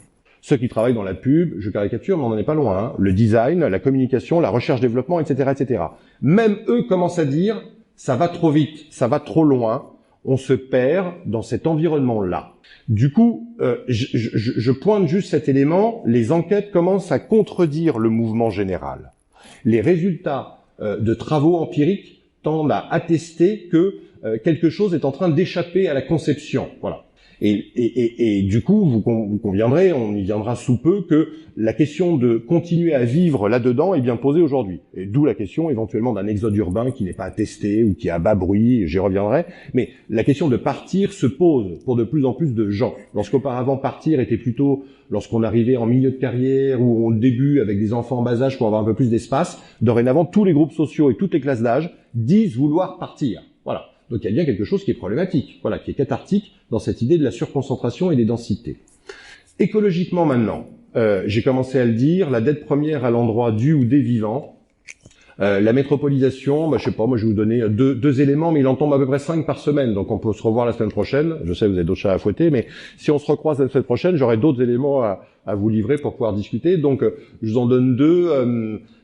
Ceux qui travaillent dans la pub, je caricature, mais on n'en est pas loin, hein, le design, la communication, la recherche-développement, etc., etc. Même eux commencent à dire, ça va trop vite, ça va trop loin, on se perd dans cet environnement-là. Du coup, je pointe juste cet élément, les enquêtes commencent à contredire le mouvement général. Les résultats de travaux empiriques tendent à attester que quelque chose est en train d'échapper à la conception. Voilà. Et du coup, vous conviendrez, on y viendra sous peu, que la question de continuer à vivre là-dedans est bien posée aujourd'hui. Et d'où la question éventuellement d'un exode urbain qui n'est pas attesté ou qui est à bas bruit, j'y reviendrai. Mais la question de partir se pose pour de plus en plus de gens. Lorsqu'auparavant partir était plutôt lorsqu'on arrivait en milieu de carrière ou au début avec des enfants en bas âge pour avoir un peu plus d'espace, dorénavant tous les groupes sociaux et toutes les classes d'âge disent vouloir partir. Voilà. Donc il y a bien quelque chose qui est problématique, voilà, qui est cathartique dans cette idée de la surconcentration et des densités. Écologiquement maintenant, j'ai commencé à le dire, la dette première à l'endroit du ou des vivants, La métropolisation, je sais pas, moi je vais vous donner deux éléments, mais il en tombe à peu près 5 par semaine, donc on peut se revoir la semaine prochaine. Je sais, vous avez d'autres chats à fouetter, mais si on se recroise la semaine prochaine, j'aurai d'autres éléments à vous livrer pour pouvoir discuter. Donc je vous en donne deux.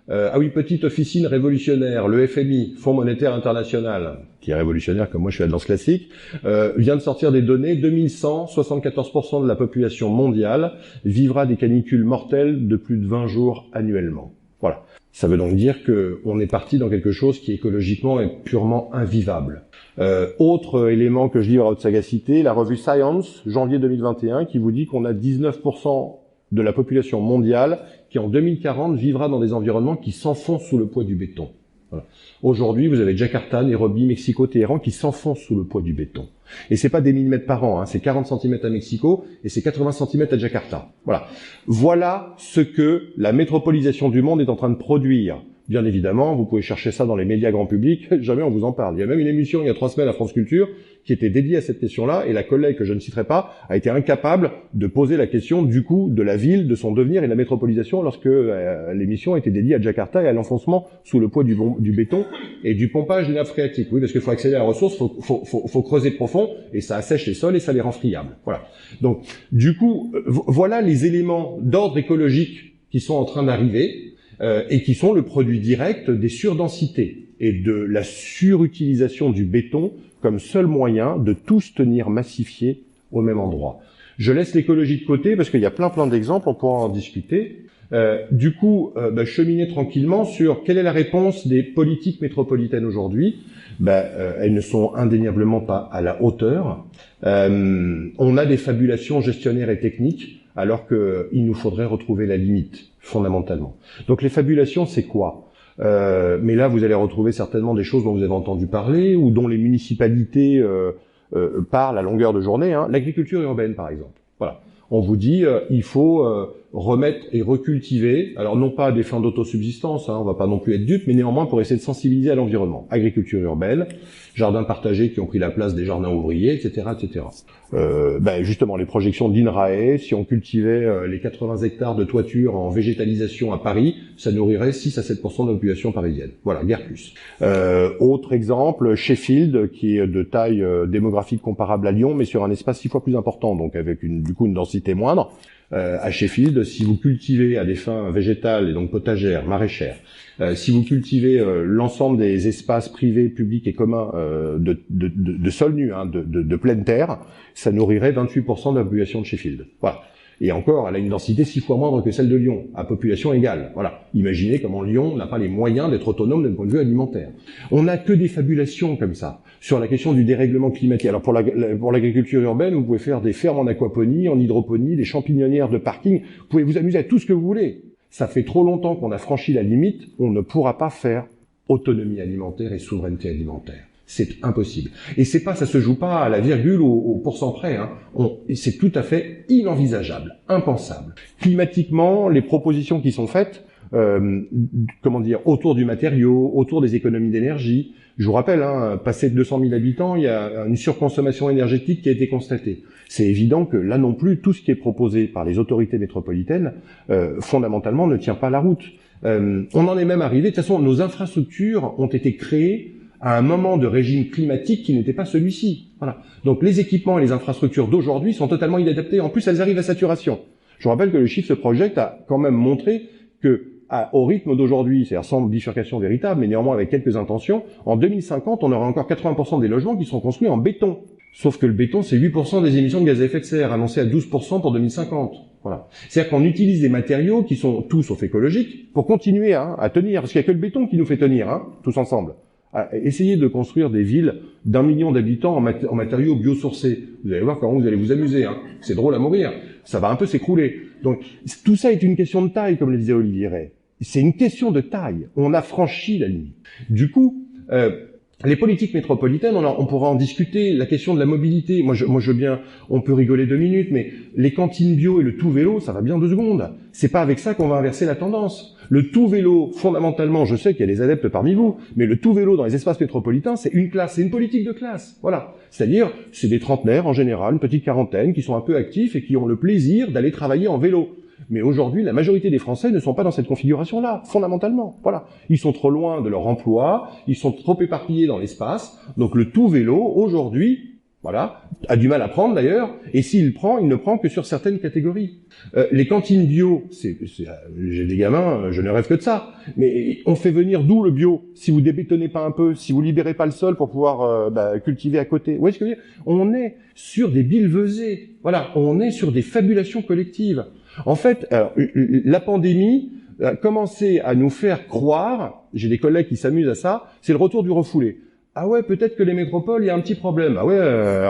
Ah oui, petite officine révolutionnaire, le FMI, Fonds monétaire international, qui est révolutionnaire comme moi je suis à la danse classique, vient de sortir des données. 2100, 74% de la population mondiale vivra des canicules mortelles de plus de 20 jours annuellement. Voilà. Ça veut donc dire que on est parti dans quelque chose qui écologiquement est purement invivable. Autre élément que je livre à haute sagacité, la revue Science, janvier 2021, qui vous dit qu'on a 19% de la population mondiale qui en 2040 vivra dans des environnements qui s'enfoncent sous le poids du béton. Voilà. Aujourd'hui, vous avez Jakarta, Nairobi, Mexico, Téhéran qui s'enfoncent sous le poids du béton. Et c'est pas des millimètres par an, c'est 40 cm à Mexico et c'est 80 cm à Jakarta. Voilà. Voilà ce que la métropolisation du monde est en train de produire. Bien évidemment, vous pouvez chercher ça dans les médias grand public, jamais on vous en parle. Il y a même une émission il y a 3 semaines à France Culture qui était dédiée à cette question-là, et la collègue que je ne citerai pas a été incapable de poser la question du coup de la ville, de son devenir et de la métropolisation lorsque l'émission était dédiée à Jakarta et à l'enfoncement sous le poids du béton et du pompage des nappes phréatiques. Oui, parce qu'il faut accéder à la ressource, faut creuser profond, et ça assèche les sols et ça les rend friables. Voilà. Donc, du coup, voilà les éléments d'ordre écologique qui sont en train d'arriver. Et qui sont le produit direct des surdensités et de la surutilisation du béton comme seul moyen de tous tenir massifiés au même endroit. Je laisse l'écologie de côté parce qu'il y a plein d'exemples, on pourra en discuter. Du coup, cheminer tranquillement sur quelle est la réponse des politiques métropolitaines aujourd'hui. Elles ne sont indéniablement pas à la hauteur. On a des fabulations gestionnaires et techniques, alors qu'il nous faudrait retrouver la limite, fondamentalement. Donc les fabulations, c'est quoi ? Mais là, vous allez retrouver certainement des choses dont vous avez entendu parler, ou dont les municipalités parlent à longueur de journée. L'agriculture urbaine, par exemple. Voilà. On vous dit, il faut remettre et recultiver, alors non pas à des fins d'autosubsistance, on va pas non plus être dupe, mais néanmoins pour essayer de sensibiliser à l'environnement. Agriculture urbaine, jardins partagés qui ont pris la place des jardins ouvriers, etc., etc. Justement, les projections d'INRAE, si on cultivait les 80 hectares de toiture en végétalisation à Paris, ça nourrirait 6 à 7% de la population parisienne. Voilà, guère plus. Autre exemple, Sheffield, qui est de taille démographique comparable à Lyon, mais sur un espace 6 fois plus important, donc avec du coup une densité moindre. À Sheffield, si vous cultivez à des fins végétales et donc potagères, maraîchères, si vous cultivez l'ensemble des espaces privés, publics et communs de sol nu, de pleine terre, ça nourrirait 28% de la population de Sheffield. Voilà. Et encore, elle a une densité 6 fois moindre que celle de Lyon, à population égale. Voilà. Imaginez comment Lyon n'a pas les moyens d'être autonome d'un point de vue alimentaire. On n'a que des fabulations comme ça sur la question du dérèglement climatique. Alors pour l'agriculture urbaine, vous pouvez faire des fermes en aquaponie, en hydroponie, des champignonnières de parking. Vous pouvez vous amuser à tout ce que vous voulez. Ça fait trop longtemps qu'on a franchi la limite. On ne pourra pas faire autonomie alimentaire et souveraineté alimentaire. C'est impossible. Et ça se joue pas à la virgule au pourcent près. C'est tout à fait inenvisageable, impensable. Climatiquement, les propositions qui sont faites, autour du matériau, autour des économies d'énergie. Je vous rappelle, passé de 200 000 habitants, il y a une surconsommation énergétique qui a été constatée. C'est évident que là non plus, tout ce qui est proposé par les autorités métropolitaines, fondamentalement, ne tient pas la route. On en est même arrivé. De toute façon, nos infrastructures ont été créées à un moment de régime climatique qui n'était pas celui-ci. Voilà. Donc les équipements et les infrastructures d'aujourd'hui sont totalement inadaptés. En plus, elles arrivent à saturation. Je vous rappelle que le Shift Project a quand même montré que au rythme d'aujourd'hui, c'est-à-dire sans bifurcation véritable, mais néanmoins avec quelques intentions, en 2050, on aura encore 80% des logements qui seront construits en béton. Sauf que le béton, c'est 8% des émissions de gaz à effet de serre, annoncé à 12% pour 2050. Voilà. C'est-à-dire qu'on utilise des matériaux qui sont tout sauf écologiques pour continuer à tenir, parce qu'il n'y a que le béton qui nous fait tenir, tous ensemble. Essayez de construire des villes d'1 million d'habitants en matériaux biosourcés. Vous allez voir comment vous allez vous amuser. C'est drôle à mourir. Ça va un peu s'écrouler. Donc, tout ça est une question de taille, comme le disait Olivier Rey. C'est une question de taille. On a franchi la limite. Du coup, les politiques métropolitaines, on pourra en discuter. La question de la mobilité, moi je veux bien, on peut rigoler 2 minutes, mais les cantines bio et le tout vélo, ça va bien 2 secondes. C'est pas avec ça qu'on va inverser la tendance. Le tout vélo, fondamentalement, je sais qu'il y a des adeptes parmi vous, mais le tout vélo dans les espaces métropolitains, c'est une classe, c'est une politique de classe. Voilà. C'est-à-dire, c'est des trentenaires en général, une petite quarantaine, qui sont un peu actifs et qui ont le plaisir d'aller travailler en vélo. Mais aujourd'hui, la majorité des Français ne sont pas dans cette configuration-là, fondamentalement. Voilà. Ils sont trop loin de leur emploi, ils sont trop éparpillés dans l'espace. Donc le tout vélo, aujourd'hui, voilà, a du mal à prendre d'ailleurs, et s'il prend, il ne prend que sur certaines catégories. Les cantines bio, j'ai des gamins, je ne rêve que de ça, mais on fait venir d'où le bio? Si vous débétonnez pas un peu, si vous libérez pas le sol pour pouvoir cultiver à côté. Vous voyez ce que je veux dire? On est sur des billevesées, voilà, on est sur des fabulations collectives. En fait, alors, la pandémie a commencé à nous faire croire, j'ai des collègues qui s'amusent à ça, c'est le retour du refoulé. Ah ouais, peut-être que les métropoles, il y a un petit problème. Ah ouais,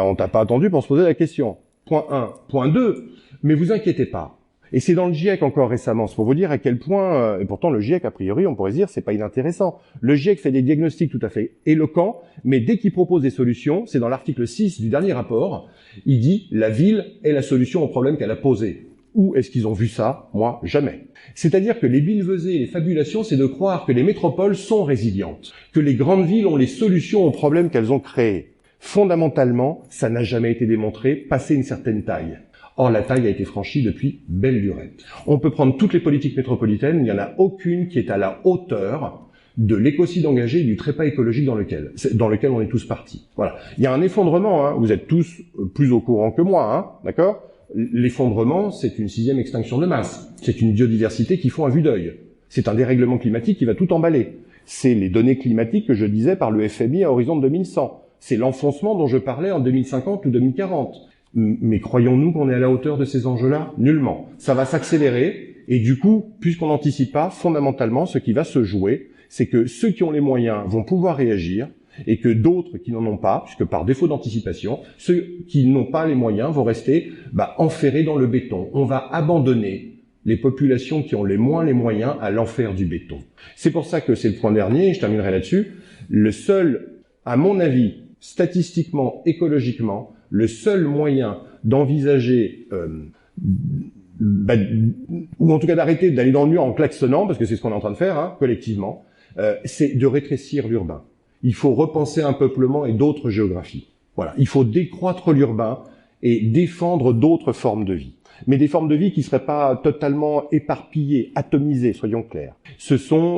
on t'a pas attendu pour se poser la question. Point 1. Point 2, mais vous inquiétez pas. Et c'est dans le GIEC encore récemment, c'est pour vous dire à quel point, et pourtant le GIEC, a priori, on pourrait se dire, c'est pas inintéressant. Le GIEC fait des diagnostics tout à fait éloquents, mais dès qu'il propose des solutions, c'est dans l'article 6 du dernier rapport, il dit, la ville est la solution au problème qu'elle a posé. Où est-ce qu'ils ont vu ça? Moi, jamais. C'est-à-dire que les billevesées et les fabulations, c'est de croire que les métropoles sont résilientes, que les grandes villes ont les solutions aux problèmes qu'elles ont créés. Fondamentalement, ça n'a jamais été démontré, passé une certaine taille. Or, la taille a été franchie depuis belle lurette. On peut prendre toutes les politiques métropolitaines, il n'y en a aucune qui est à la hauteur de l'écocide engagé et du trépas écologique dans lequel on est tous partis. Voilà. Il y a un effondrement, hein. Vous êtes tous plus au courant que moi, hein. D'accord? L'effondrement, c'est une 6e extinction de masse. C'est une biodiversité qui font à vue d'œil. C'est un dérèglement climatique qui va tout emballer. C'est les données climatiques que je disais par le FMI à horizon de 2100. C'est l'enfoncement dont je parlais en 2050 ou 2040. Mais croyons-nous qu'on est à la hauteur de ces enjeux-là? Nullement. Ça va s'accélérer, et du coup, puisqu'on n'anticipe pas, fondamentalement, ce qui va se jouer, c'est que ceux qui ont les moyens vont pouvoir réagir, et que d'autres qui n'en ont pas, puisque par défaut d'anticipation, ceux qui n'ont pas les moyens vont rester enferrés dans le béton. On va abandonner les populations qui ont les moins les moyens à l'enfer du béton. C'est pour ça que c'est le point dernier, et je terminerai là-dessus, le seul, à mon avis, statistiquement, écologiquement, le seul moyen d'envisager, ou en tout cas d'arrêter d'aller dans le mur en klaxonnant, parce que c'est ce qu'on est en train de faire, hein, collectivement, c'est de rétrécir l'urbain. Il faut repenser un peuplement et d'autres géographies. Voilà. Il faut décroître l'urbain et défendre d'autres formes de vie. Mais des formes de vie qui seraient pas totalement éparpillées, atomisées, soyons clairs.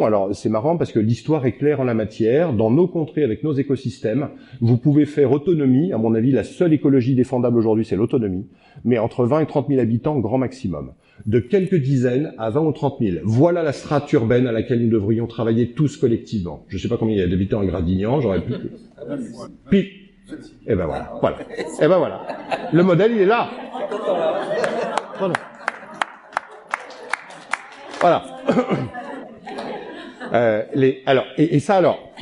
Alors c'est marrant parce que l'histoire est claire en la matière. Dans nos contrées, avec nos écosystèmes, vous pouvez faire autonomie. À mon avis, la seule écologie défendable aujourd'hui, c'est l'autonomie. Mais entre 20 et 30 000 habitants, grand maximum. De quelques dizaines à 20 ou 30 000. Voilà la strate urbaine à laquelle nous devrions travailler tous collectivement. Je sais pas combien il y a d'habitants à Gradignan, j'aurais pu... Puis, et ben voilà. Et ben voilà. Le modèle, il est là. Voilà.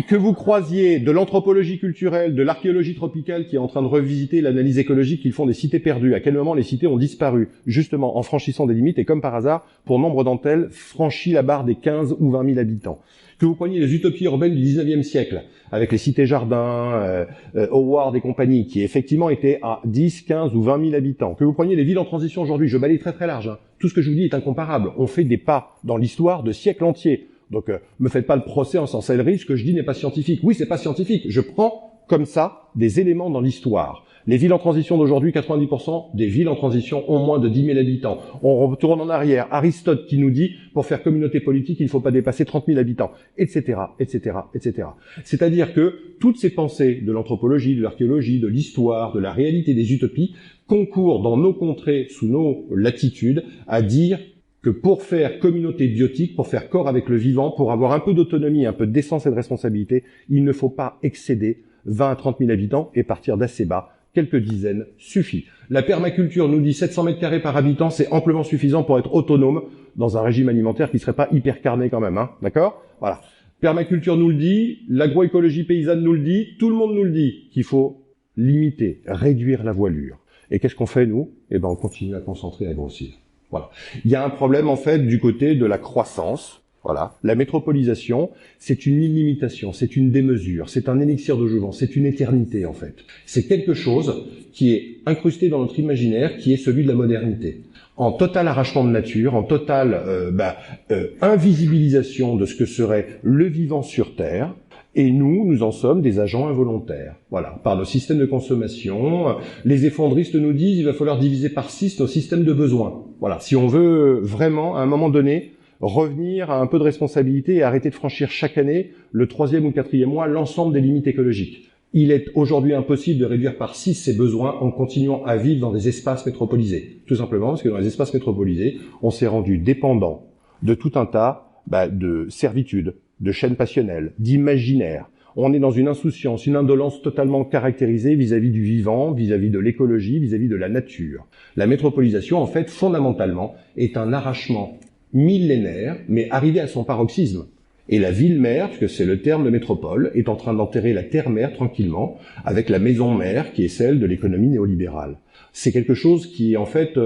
Que vous croisiez de l'anthropologie culturelle, de l'archéologie tropicale qui est en train de revisiter l'analyse écologique qu'ils font des cités perdues, à quel moment les cités ont disparu, justement en franchissant des limites, et comme par hasard, pour nombre d'entre elles, franchit la barre des 15 ou 20 000 habitants. Que vous preniez les utopies urbaines du 19e siècle, avec les cités-jardins, Howard et compagnie, qui effectivement étaient à 10, 15 ou 20 000 habitants. Que vous preniez les villes en transition aujourd'hui, je balaye très très large, hein. Tout ce que je vous dis est incomparable. On fait des pas dans l'histoire de siècles entiers. Donc, me faites pas le procès en sorcellerie, ce que je dis n'est pas scientifique. Oui, c'est pas scientifique. Je prends comme ça des éléments dans l'histoire. Les villes en transition d'aujourd'hui, 90% des villes en transition ont moins de 10 000 habitants. On retourne en arrière. Aristote qui nous dit, pour faire communauté politique, il ne faut pas dépasser 30 000 habitants, etc., etc., etc. C'est-à-dire que toutes ces pensées de l'anthropologie, de l'archéologie, de l'histoire, de la réalité des utopies, concourent dans nos contrées, sous nos latitudes, à dire que pour faire communauté biotique, pour faire corps avec le vivant, pour avoir un peu d'autonomie, un peu de décence et de responsabilité, il ne faut pas excéder 20 à 30 000 habitants et partir d'assez bas. Quelques dizaines suffit. La permaculture nous dit 700 mètres carrés par habitant, c'est amplement suffisant pour être autonome dans un régime alimentaire qui serait pas hyper carné quand même, hein. D'accord? Voilà. Permaculture nous le dit, l'agroécologie paysanne nous le dit, tout le monde nous le dit qu'il faut limiter, réduire la voilure. Et qu'est-ce qu'on fait, nous? Eh ben, on continue à concentrer, à grossir. Voilà. Il y a un problème, en fait, du côté de la croissance. Voilà. La métropolisation, c'est une illimitation, c'est une démesure, c'est un élixir de jouvence, c'est une éternité, en fait. C'est quelque chose qui est incrusté dans notre imaginaire, qui est celui de la modernité. En total arrachement de nature, en totale invisibilisation de ce que serait le vivant sur Terre, Et nous en sommes des agents involontaires. Voilà, par nos systèmes de consommation. Les effondristes nous disent il va falloir diviser par 6 nos systèmes de besoins. Voilà, si on veut vraiment, à un moment donné, revenir à un peu de responsabilité et arrêter de franchir chaque année, le 3e ou 4e mois, l'ensemble des limites écologiques. Il est aujourd'hui impossible de réduire par 6 ces besoins en continuant à vivre dans des espaces métropolisés. Tout simplement parce que dans les espaces métropolisés, on s'est rendu dépendant de tout un tas de servitudes, de chaînes passionnelles, d'imaginaires. On est dans une insouciance, une indolence totalement caractérisée vis-à-vis du vivant, vis-à-vis de l'écologie, vis-à-vis de la nature. La métropolisation, en fait, fondamentalement, est un arrachement millénaire, mais arrivé à son paroxysme. Et la ville-mère, puisque c'est le terme de métropole, est en train d'enterrer la terre-mère tranquillement, avec la maison-mère qui est celle de l'économie néolibérale. C'est quelque chose qui est en fait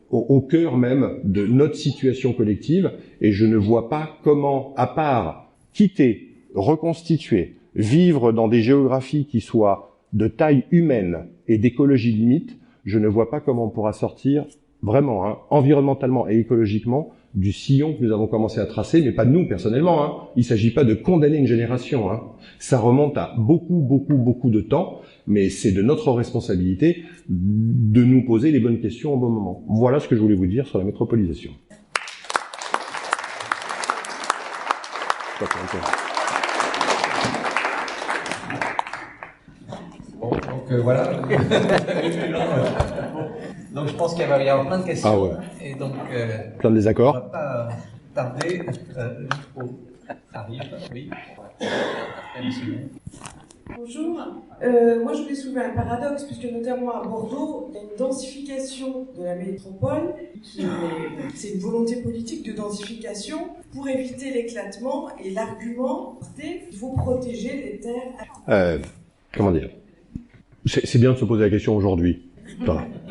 au cœur même de notre situation collective, et je ne vois pas comment, à part quitter, reconstituer, vivre dans des géographies qui soient de taille humaine et d'écologie limite, je ne vois pas comment on pourra sortir vraiment, environnementalement et écologiquement, du sillon que nous avons commencé à tracer, mais pas nous personnellement. Il ne s'agit pas de condamner une génération. Ça remonte à beaucoup de temps, mais c'est de notre responsabilité de nous poser les bonnes questions au bon moment. Voilà ce que je voulais vous dire sur la métropolisation. Bon, donc voilà. Donc je pense qu'il va y avoir plein de questions. Ah ouais. Et donc plein de désaccords. On va pas tarder. Le micro arrive, oui. Bonjour. Moi, je voulais soulever un paradoxe, puisque notamment à Bordeaux, il y a une densification de la métropole, c'est une volonté politique de densification pour éviter l'éclatement, et l'argument, c'est qu'il faut protéger les terres. Comment dire ? C'est bien de se poser la question aujourd'hui.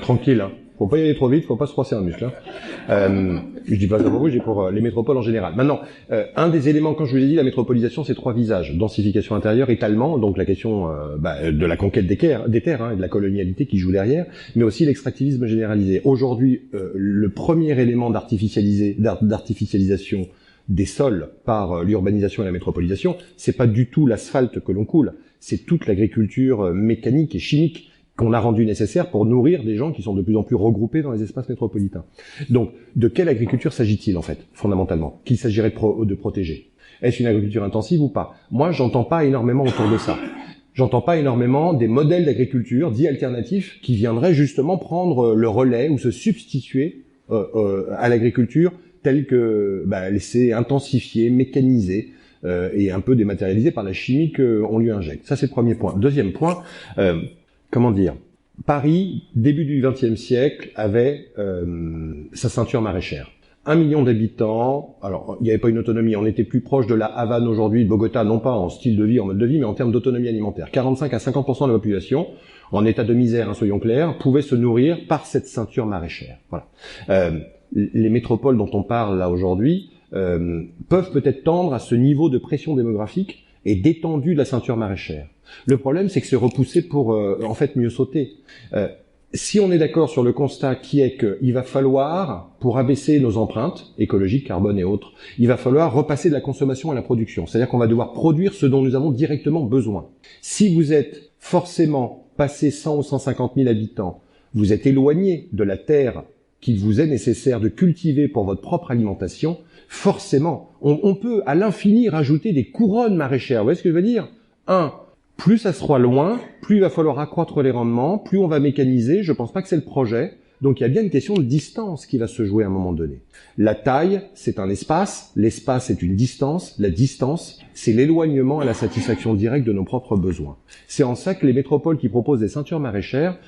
Tranquille, Faut pas y aller trop vite, faut pas se froisser un muscle. Je dis pas ça pour vous, je dis pour les métropoles en général. Maintenant, un des éléments, quand je vous ai dit, la métropolisation, c'est 3 visages. Densification intérieure, étalement, donc la question de la conquête des terres, et de la colonialité qui joue derrière, mais aussi l'extractivisme généralisé. Aujourd'hui, le premier élément d'artificialisation des sols par l'urbanisation et la métropolisation, c'est pas du tout l'asphalte que l'on coule, c'est toute l'agriculture mécanique et chimique qu'on a rendu nécessaire pour nourrir des gens qui sont de plus en plus regroupés dans les espaces métropolitains. Donc, de quelle agriculture s'agit-il, en fait, fondamentalement, qu'il s'agirait de protéger? Est-ce une agriculture intensive ou pas? Moi, j'entends pas énormément autour de ça. J'entends pas énormément des modèles d'agriculture dits alternatifs qui viendraient justement prendre le relais ou se substituer à l'agriculture telle que laissée intensifiée, mécanisée, et un peu dématérialisée par la chimie qu'on lui injecte. Ça, c'est le premier point. Deuxième point, comment dire, Paris, début du XXe siècle, avait sa ceinture maraîchère. 1 million d'habitants, alors il n'y avait pas une autonomie, on était plus proche de la Havane aujourd'hui, de Bogota, non pas en style de vie, en mode de vie, mais en termes d'autonomie alimentaire. 45 à 50% de la population, en état de misère, soyons clairs, pouvait se nourrir par cette ceinture maraîchère. Voilà. Les métropoles dont on parle là aujourd'hui peuvent peut-être tendre à ce niveau de pression démographique et d'étendue de la ceinture maraîchère. Le problème, c'est que c'est repoussé pour en fait mieux sauter. Si on est d'accord sur le constat qui est qu'il va falloir, pour abaisser nos empreintes écologiques, carbone et autres, il va falloir repasser de la consommation à la production. C'est-à-dire qu'on va devoir produire ce dont nous avons directement besoin. Si vous êtes forcément passé 100 ou 150 000 habitants, vous êtes éloigné de la terre qu'il vous est nécessaire de cultiver pour votre propre alimentation, forcément, on peut à l'infini rajouter des couronnes maraîchères. Vous voyez ce que je veux dire ? Plus ça sera loin, plus il va falloir accroître les rendements, plus on va mécaniser. Je pense pas que c'est le projet. Donc il y a bien une question de distance qui va se jouer à un moment donné. La taille, c'est un espace. L'espace, c'est une distance. La distance, c'est l'éloignement à la satisfaction directe de nos propres besoins. C'est en ça que les métropoles qui proposent des ceintures maraîchères,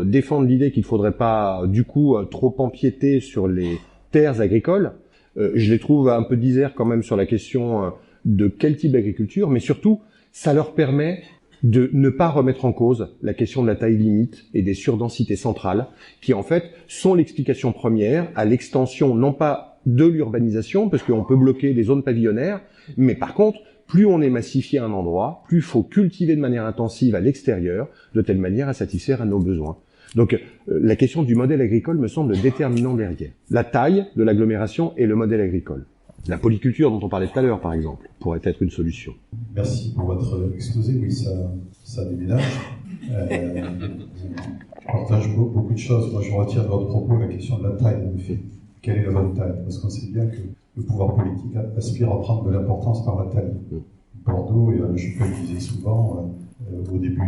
défendent l'idée qu'il faudrait pas, du coup, trop empiéter sur les terres agricoles. Je les trouve un peu diserts quand même sur la question de quel type d'agriculture, mais surtout, ça leur permet de ne pas remettre en cause la question de la taille limite et des surdensités centrales, qui en fait sont l'explication première à l'extension non pas de l'urbanisation, parce qu'on peut bloquer les zones pavillonnaires, mais par contre, plus on est massifié à un endroit, plus il faut cultiver de manière intensive à l'extérieur, de telle manière à satisfaire à nos besoins. Donc la question du modèle agricole me semble déterminant derrière. La taille de l'agglomération et le modèle agricole. La polyculture dont on parlait tout à l'heure, par exemple, pourrait être une solution. Merci pour votre exposé. Oui, ça déménage. Je partage beaucoup de choses. Moi, je retiens de votre propos la question de la taille, en effet. Quelle est la bonne taille? Parce qu'on sait bien que le pouvoir politique aspire à prendre de l'importance par la taille. Bordeaux, et je le disais souvent, au début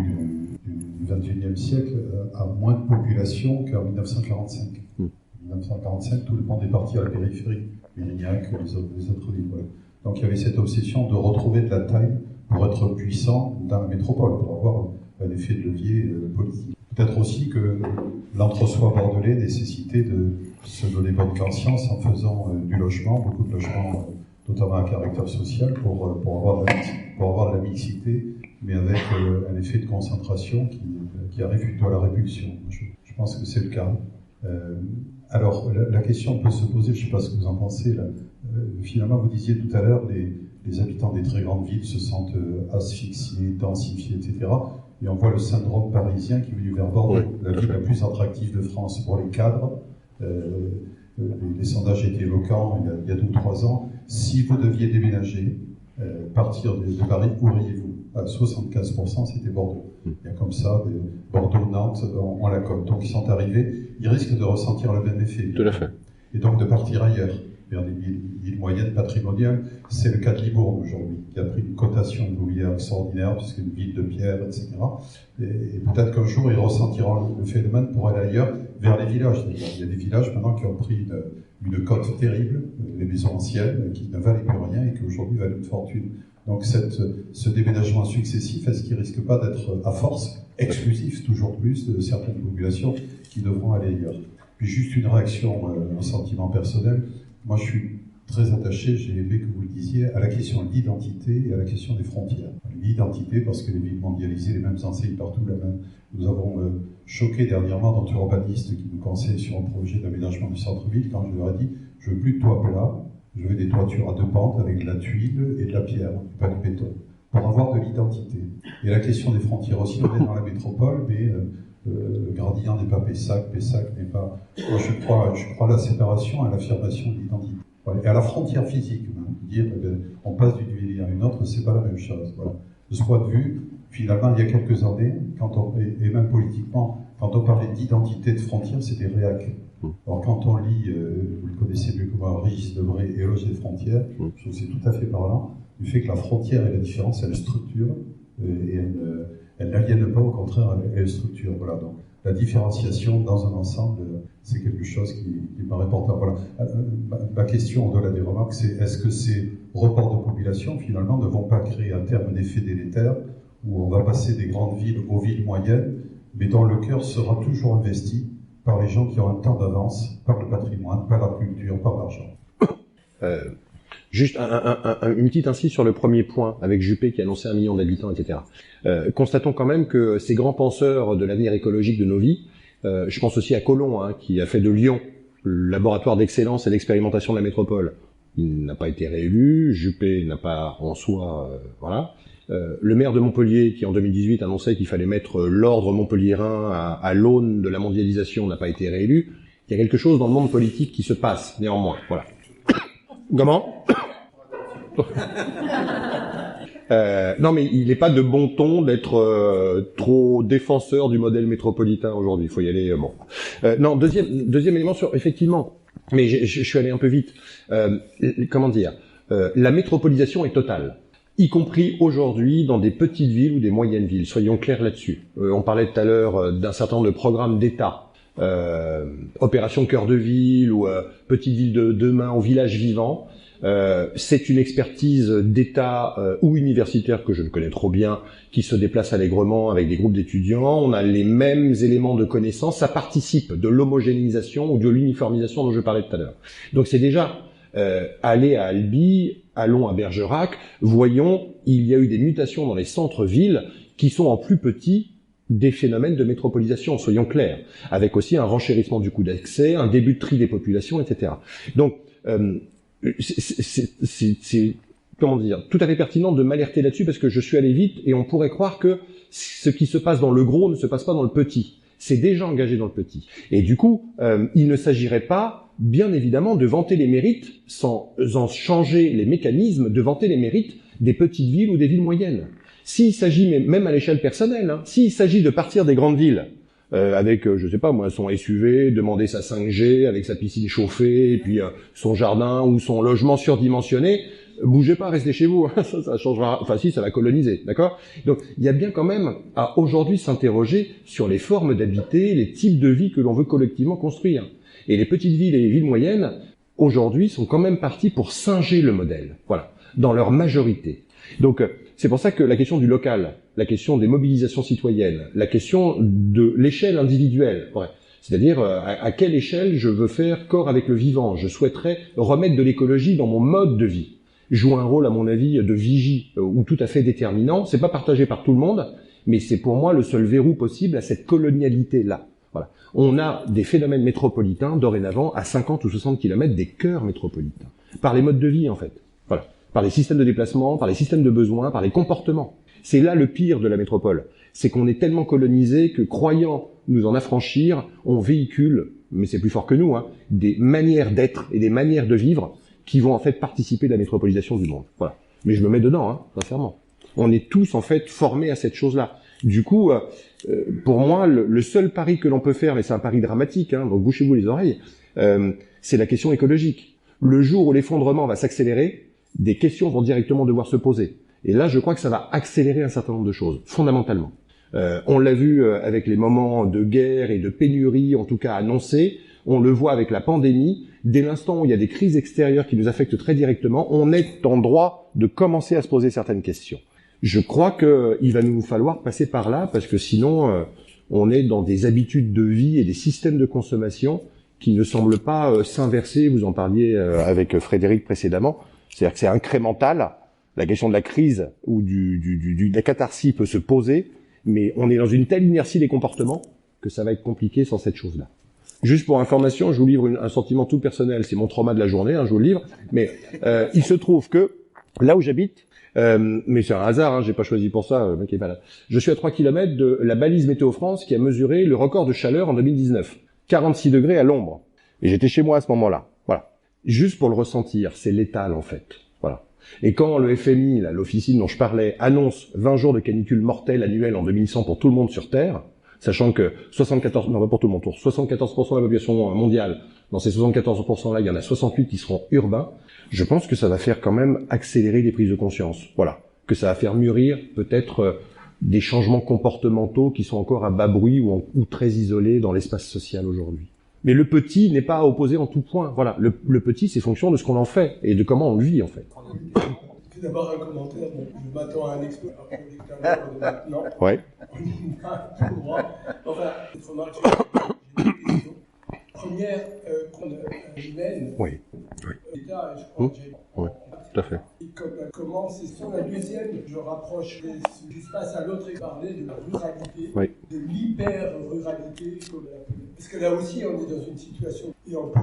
du XXIe siècle, a moins de population qu'en 1945. En 1945, tout le monde est parti à la périphérie, Mérignac, les autres villes. Voilà. Donc il y avait cette obsession de retrouver de la taille pour être puissant dans la métropole, pour avoir un effet de levier politique. Peut-être aussi que l'entre-soi bordelais nécessitait de se donner bonne conscience en faisant du logement, beaucoup de logements, notamment à caractère social, pour avoir de la mixité, mais avec un effet de concentration qui arrive plutôt à la répulsion. Je pense que c'est le cas. Alors, la question peut se poser, je ne sais pas ce que vous en pensez, là. Finalement, vous disiez tout à l'heure, les habitants des très grandes villes se sentent asphyxiés, densifiés, etc. Et on voit le syndrome parisien qui est venu vers Bordeaux, la ville la plus attractive de France pour les cadres. Les sondages étaient éloquents il y a 2 ou 3 ans. Si vous deviez déménager, partir de Paris, où iriez-vous? À 75%, c'était Bordeaux. Il y a comme ça, Bordeaux, Nantes, on la cote. Donc ils sont arrivés, ils risquent de ressentir le même effet. Tout à fait. Et donc de partir ailleurs, vers des villes moyennes patrimoniales. C'est le cas de Libourne aujourd'hui, qui a pris une cotation immobilière extraordinaire, puisque une ville de pierre, etc. Et peut-être qu'un jour, ils ressentiront le phénomène pour aller ailleurs, vers les villages. Il y a des villages maintenant qui ont pris une cote terrible, les maisons anciennes, qui ne valaient plus rien et qui aujourd'hui valent une fortune. Donc ce déménagement successif, est-ce qu'il ne risque pas d'être à force exclusif, toujours plus, de certaines populations qui devront aller ailleurs? Puis juste une réaction, un sentiment personnel. Moi, je suis très attaché, j'ai aimé que vous le disiez, à la question de l'identité et à la question des frontières. L'identité, parce que les villes mondialisées, les mêmes enseignes partout, la même. Nous avons choqué dernièrement notre urbaniste qui nous conseille sur un projet d'aménagement du centre-ville, quand je leur ai dit, je veux plus de toit plat, je veux des toitures à 2 pentes avec de la tuile et de la pierre, pas du béton, pour avoir de l'identité. Et la question des frontières aussi, on est dans la métropole, mais le gradient n'est pas Pessac n'est pas... Moi, je crois à la séparation, à l'affirmation de l'identité. Voilà. Et à la frontière physique, dire on passe d'une ville à une autre, c'est pas la même chose. Voilà. De ce point de vue, finalement, il y a quelques années, et même politiquement, quand on parlait d'identité de frontières, c'était réac. Alors quand on lit, vous le connaissez mieux que moi, Régis Debray, Éloge des frontières, je trouve que c'est tout à fait parlant, du fait que la frontière et la différence, elle structure, et elle n'aliène pas, au contraire, elle structure. Voilà, donc la différenciation dans un ensemble, c'est quelque chose qui me paraît important. Voilà. Ma question, au-delà des remarques, c'est est-ce que ces reports de population, finalement, ne vont pas créer à terme un effet délétère, où on va passer des grandes villes aux villes moyennes, mais dont le cœur sera toujours investi par les gens qui ont un temps d'avance, par le patrimoine, par la culture, par l'argent. Juste une petite insiste sur le premier point, avec Juppé qui annonçait 1 million d'habitants, etc. Constatons quand même que ces grands penseurs de l'avenir écologique de nos vies, je pense aussi à Colomb, qui a fait de Lyon le laboratoire d'excellence et d'expérimentation de la métropole. Il n'a pas été réélu, Juppé n'a pas en soi... voilà. Le maire de Montpellier, qui en 2018 annonçait qu'il fallait mettre l'ordre montpelliérain à l'aune de la mondialisation, n'a pas été réélu. Il y a quelque chose dans le monde politique qui se passe, néanmoins. Voilà. Comment? Non, mais il n'est pas de bon ton d'être trop défenseur du modèle métropolitain aujourd'hui. Il faut y aller. Bon. Non, deuxième élément sur effectivement. Mais je suis allé un peu vite. Comment dire? La métropolisation est totale, y compris aujourd'hui dans des petites villes ou des moyennes villes. Soyons clairs là-dessus. On parlait tout à l'heure d'un certain nombre de programmes d'État. Opération Cœur de Ville ou Petite Ville de demain au village vivant. C'est une expertise d'État ou universitaire que je ne connais trop bien, qui se déplace allègrement avec des groupes d'étudiants. On a les mêmes éléments de connaissance. Ça participe de l'homogénéisation ou de l'uniformisation dont je parlais tout à l'heure. Donc c'est déjà aller à Albi, allons à Bergerac, voyons, il y a eu des mutations dans les centres-villes qui sont en plus petits des phénomènes de métropolisation, soyons clairs, avec aussi un renchérissement du coût d'accès, un début de tri des populations, etc. Donc, c'est comment dire, tout à fait pertinent de m'alerter là-dessus parce que je suis allé vite et on pourrait croire que ce qui se passe dans le gros ne se passe pas dans le petit. C'est déjà engagé dans le petit. Et du coup, il ne s'agirait pas bien évidemment, de vanter les mérites, sans en changer les mécanismes, de vanter les mérites des petites villes ou des villes moyennes. S'il s'agit, même à l'échelle personnelle, hein, s'il s'agit de partir des grandes villes, avec, je sais pas moi, son SUV, demander sa 5G, avec sa piscine chauffée, et puis son jardin ou son logement surdimensionné, bougez pas, restez chez vous, ça changera, enfin si, ça va coloniser, d'accord? Donc, il y a bien quand même à aujourd'hui s'interroger sur les formes d'habiter, les types de vie que l'on veut collectivement construire. Et les petites villes et les villes moyennes, aujourd'hui, sont quand même partis pour singer le modèle, voilà, dans leur majorité. Donc, c'est pour ça que la question du local, la question des mobilisations citoyennes, la question de l'échelle individuelle, ouais, c'est-à-dire à quelle échelle je veux faire corps avec le vivant, je souhaiterais remettre de l'écologie dans mon mode de vie, joue un rôle, à mon avis, de vigie ou tout à fait déterminant. C'est pas partagé par tout le monde, mais c'est pour moi le seul verrou possible à cette colonialité-là. Voilà. On a des phénomènes métropolitains, dorénavant, à 50 ou 60 km des cœurs métropolitains. Par les modes de vie, en fait. Voilà. Par les systèmes de déplacement, par les systèmes de besoins, par les comportements. C'est là le pire de la métropole. C'est qu'on est tellement colonisé que, croyant nous en affranchir, on véhicule, mais c'est plus fort que nous, hein, des manières d'être et des manières de vivre qui vont en fait participer de la métropolisation du monde. Voilà. Mais je me mets dedans, hein, sincèrement. On est tous en fait formés à cette chose-là. Du coup, pour moi, le seul pari que l'on peut faire, mais c'est un pari dramatique, hein, donc bouchez-vous les oreilles, c'est la question écologique. Le jour où l'effondrement va s'accélérer, des questions vont directement devoir se poser. Et là, je crois que ça va accélérer un certain nombre de choses, fondamentalement. On l'a vu avec les moments de guerre et de pénurie, en tout cas annoncés. On le voit avec la pandémie. Dès l'instant où il y a des crises extérieures qui nous affectent très directement, on est en droit de commencer à se poser certaines questions. Je crois qu'il va nous falloir passer par là, parce que sinon, on est dans des habitudes de vie et des systèmes de consommation qui ne semblent pas s'inverser. Vous en parliez avec Frédéric précédemment. C'est-à-dire que c'est incrémental. La question de la crise ou de la catharsis peut se poser, mais on est dans une telle inertie des comportements que ça va être compliqué sans cette chose-là. Juste pour information, je vous livre un sentiment tout personnel, c'est mon trauma de la journée, hein, je vous le livre, mais il se trouve que là où j'habite, mais c'est un hasard, hein, j'ai pas choisi pour ça, le mec est malade. Je suis à 3 km de la balise Météo France qui a mesuré le record de chaleur en 2019, 46 degrés à l'ombre. Et j'étais chez moi à ce moment-là. Voilà. Juste pour le ressentir, c'est létal en fait. Voilà. Et quand le FMI, là, l'officine dont je parlais, annonce 20 jours de canicule mortelle annuelle en 2100 pour tout le monde sur Terre, sachant que 74, non pas pour tout le monde, pour 74% de la population mondiale, dans ces 74%-là, il y en a 68 qui seront urbains, je pense que ça va faire quand même accélérer les prises de conscience. Voilà. Que ça va faire mûrir peut-être des changements comportementaux qui sont encore à bas bruit ou très isolés dans l'espace social aujourd'hui. Mais le petit n'est pas à opposer en tout point. Voilà. Le petit, c'est fonction de ce qu'on en fait et de comment on le vit, en fait. Tout d'abord, un commentaire. Bon, je m'attends à un expert de maintenant. Ouais. Enfin, cette remarque, j'ai des questions. Première, humaine. Oui. L'État, je crois que j'ai... Oui, tout à fait. Comment c'est sur la deuxième, je rapproche ce qui se passe à l'autre et parler de la ruralité, oui. de l'hyper-ruralité. Parce que là aussi, on est dans une situation et on peut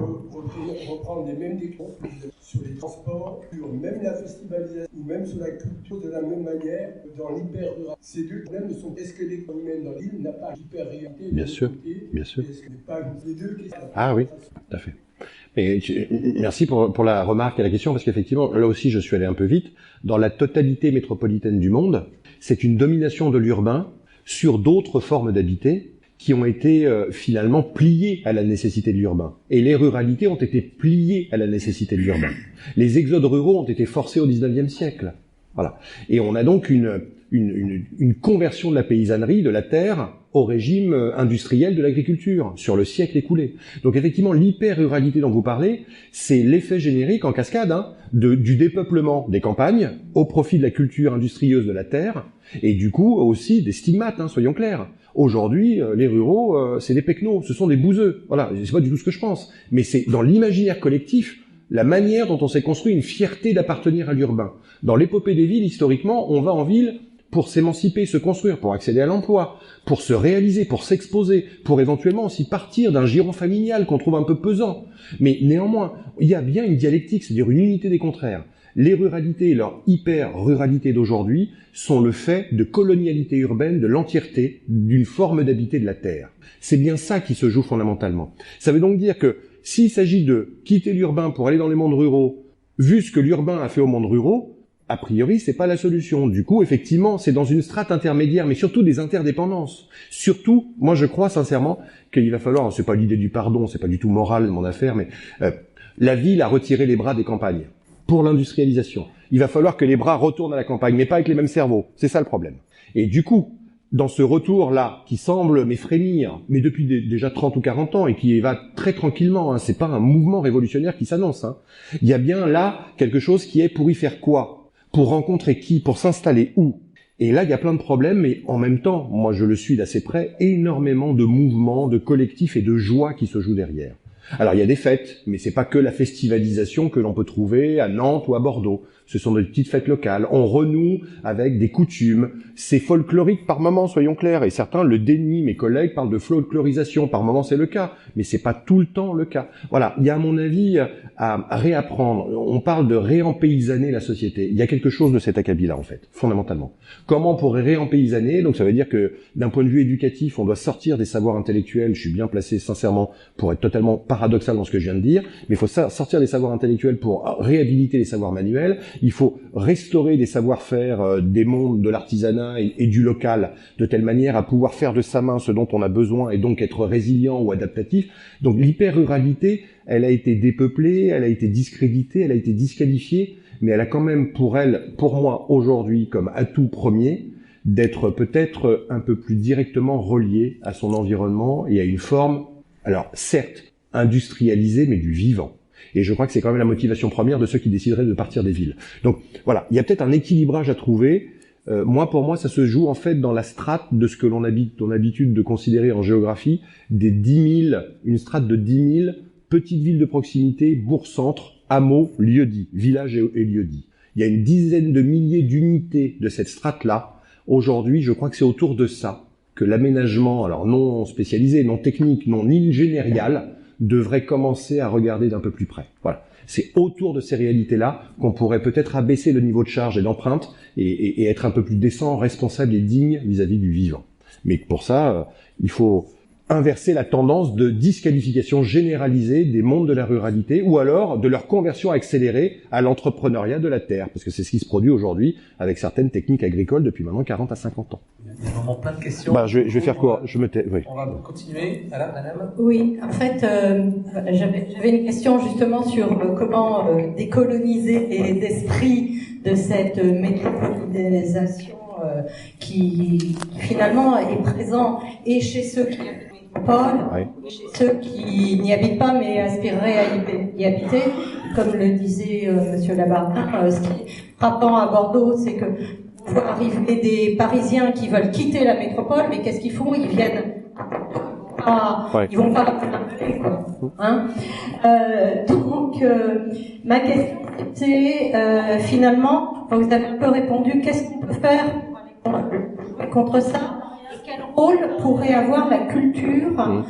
reprendre les mêmes décors sur les transports, sur même la festivalisation, ou même sur la culture de la même manière dans l'hyper-ruralité. Ces deux problèmes ne sont est-ce que l'économie humaine dans l'île n'a pas d'hyper-réalité? Bien sûr, bien sûr. Est-ce que pas les deux questions? Ah oui, tout à fait. Et merci pour la remarque et la question, parce qu'effectivement, là aussi, je suis allé un peu vite. Dans la totalité métropolitaine du monde, c'est une domination de l'urbain sur d'autres formes d'habiter qui ont été finalement pliées à la nécessité de l'urbain. Et les ruralités ont été pliées à la nécessité de l'urbain. Les exodes ruraux ont été forcés au 19e siècle. Voilà. Et on a donc une conversion de la paysannerie, de la terre, au régime industriel de l'agriculture, sur le siècle écoulé. Donc effectivement, l'hyper-ruralité dont vous parlez, c'est l'effet générique en cascade du dépeuplement des campagnes au profit de la culture industrieuse de la terre, et du coup aussi des stigmates, soyons clairs. Aujourd'hui, les ruraux, c'est des pecnos, ce sont des bouseux. Voilà, c'est pas du tout ce que je pense. Mais c'est dans l'imaginaire collectif, la manière dont on s'est construit une fierté d'appartenir à l'urbain. Dans l'épopée des villes, historiquement, on va en ville pour s'émanciper, se construire, pour accéder à l'emploi, pour se réaliser, pour s'exposer, pour éventuellement aussi partir d'un giron familial qu'on trouve un peu pesant. Mais néanmoins, il y a bien une dialectique, c'est-à-dire une unité des contraires. Les ruralités et leur hyper-ruralité d'aujourd'hui sont le fait de colonialité urbaine, de l'entièreté d'une forme d'habiter de la terre. C'est bien ça qui se joue fondamentalement. Ça veut donc dire que s'il s'agit de quitter l'urbain pour aller dans les mondes ruraux, vu ce que l'urbain a fait aux mondes ruraux, a priori, c'est pas la solution. Du coup, effectivement, c'est dans une strate intermédiaire, mais surtout des interdépendances. Surtout, moi, je crois sincèrement qu'il va falloir, c'est pas l'idée du pardon, c'est pas du tout moral mon affaire, mais la ville a retiré les bras des campagnes pour l'industrialisation. Il va falloir que les bras retournent à la campagne, mais pas avec les mêmes cerveaux. C'est ça le problème. Et du coup, dans ce retour-là, qui semble m'effrémir, mais depuis déjà 30 ou 40 ans, et qui va très tranquillement, hein, c'est pas un mouvement révolutionnaire qui s'annonce, hein. Il y a bien là quelque chose qui est pour y faire quoi? Pour rencontrer qui? Pour s'installer où? Et là, il y a plein de problèmes, mais en même temps, moi je le suis d'assez près, énormément de mouvements, de collectifs et de joie qui se jouent derrière. Alors il y a des fêtes, mais c'est pas que la festivalisation que l'on peut trouver à Nantes ou à Bordeaux. Ce sont des petites fêtes locales. On renoue avec des coutumes. C'est folklorique par moment, soyons clairs. Et certains le dénient. Mes collègues parlent de folklorisation. Par moment, c'est le cas. Mais c'est pas tout le temps le cas. Voilà. Il y a, à mon avis, à réapprendre. On parle de réempaysanner la société. Il y a quelque chose de cet acabit-là, en fait, fondamentalement. Comment on pourrait réempaysanner? Donc ça veut dire que, d'un point de vue éducatif, on doit sortir des savoirs intellectuels. Je suis bien placé, sincèrement, pour être totalement paradoxal dans ce que je viens de dire. Mais il faut sortir des savoirs intellectuels pour réhabiliter les savoirs manuels. Il faut restaurer des savoir-faire des mondes de l'artisanat et du local, de telle manière à pouvoir faire de sa main ce dont on a besoin et donc être résilient ou adaptatif. Donc l'hyper-ruralité, elle a été dépeuplée, elle a été discréditée, elle a été disqualifiée, mais elle a quand même pour moi aujourd'hui, comme atout premier, d'être peut-être un peu plus directement reliée à son environnement et à une forme, alors certes industrialisée, mais du vivant. Et je crois que c'est quand même la motivation première de ceux qui décideraient de partir des villes. Donc voilà, il y a peut-être un équilibrage à trouver. Pour moi, ça se joue en fait dans la strate de ce que l'on a l'habitude de considérer en géographie, des 10 000, une strate de 10 000 petites villes de proximité, bourgs-centres, hameaux, lieux-dits, villages et lieux-dits. Il y a une dizaine de milliers d'unités de cette strate-là. Aujourd'hui, je crois que c'est autour de ça que l'aménagement, alors non spécialisé, non technique, non ingénierial, devrait commencer à regarder d'un peu plus près. Voilà. C'est autour de ces réalités-là qu'on pourrait peut-être abaisser le niveau de charge et d'empreinte et être un peu plus décent, responsable et digne vis-à-vis du vivant. Mais pour ça, il faut inverser la tendance de disqualification généralisée des mondes de la ruralité ou alors de leur conversion accélérée à l'entrepreneuriat de la terre, parce que c'est ce qui se produit aujourd'hui avec certaines techniques agricoles depuis maintenant 40 à 50 ans. Il y a vraiment plein de questions. Je vais faire court, je me tais. Oui. On va continuer. Alors, madame. Oui, en fait, j'avais une question justement sur comment décoloniser les esprits de cette métropolisation qui finalement est présent et chez ceux qui habitent métropole, et chez ceux qui n'y habitent pas mais aspireraient à y habiter. Comme le disait Monsieur Labardin, ce qui est frappant à Bordeaux, c'est que on voit arriver des Parisiens qui veulent quitter la métropole, mais qu'est-ce qu'ils font? Ils viennent ils vont pas appeler, quoi. Hein, donc, ma question c'était finalement, vous avez un peu répondu, qu'est-ce qu'on peut faire contre ça? Et quel rôle pourrait avoir la culture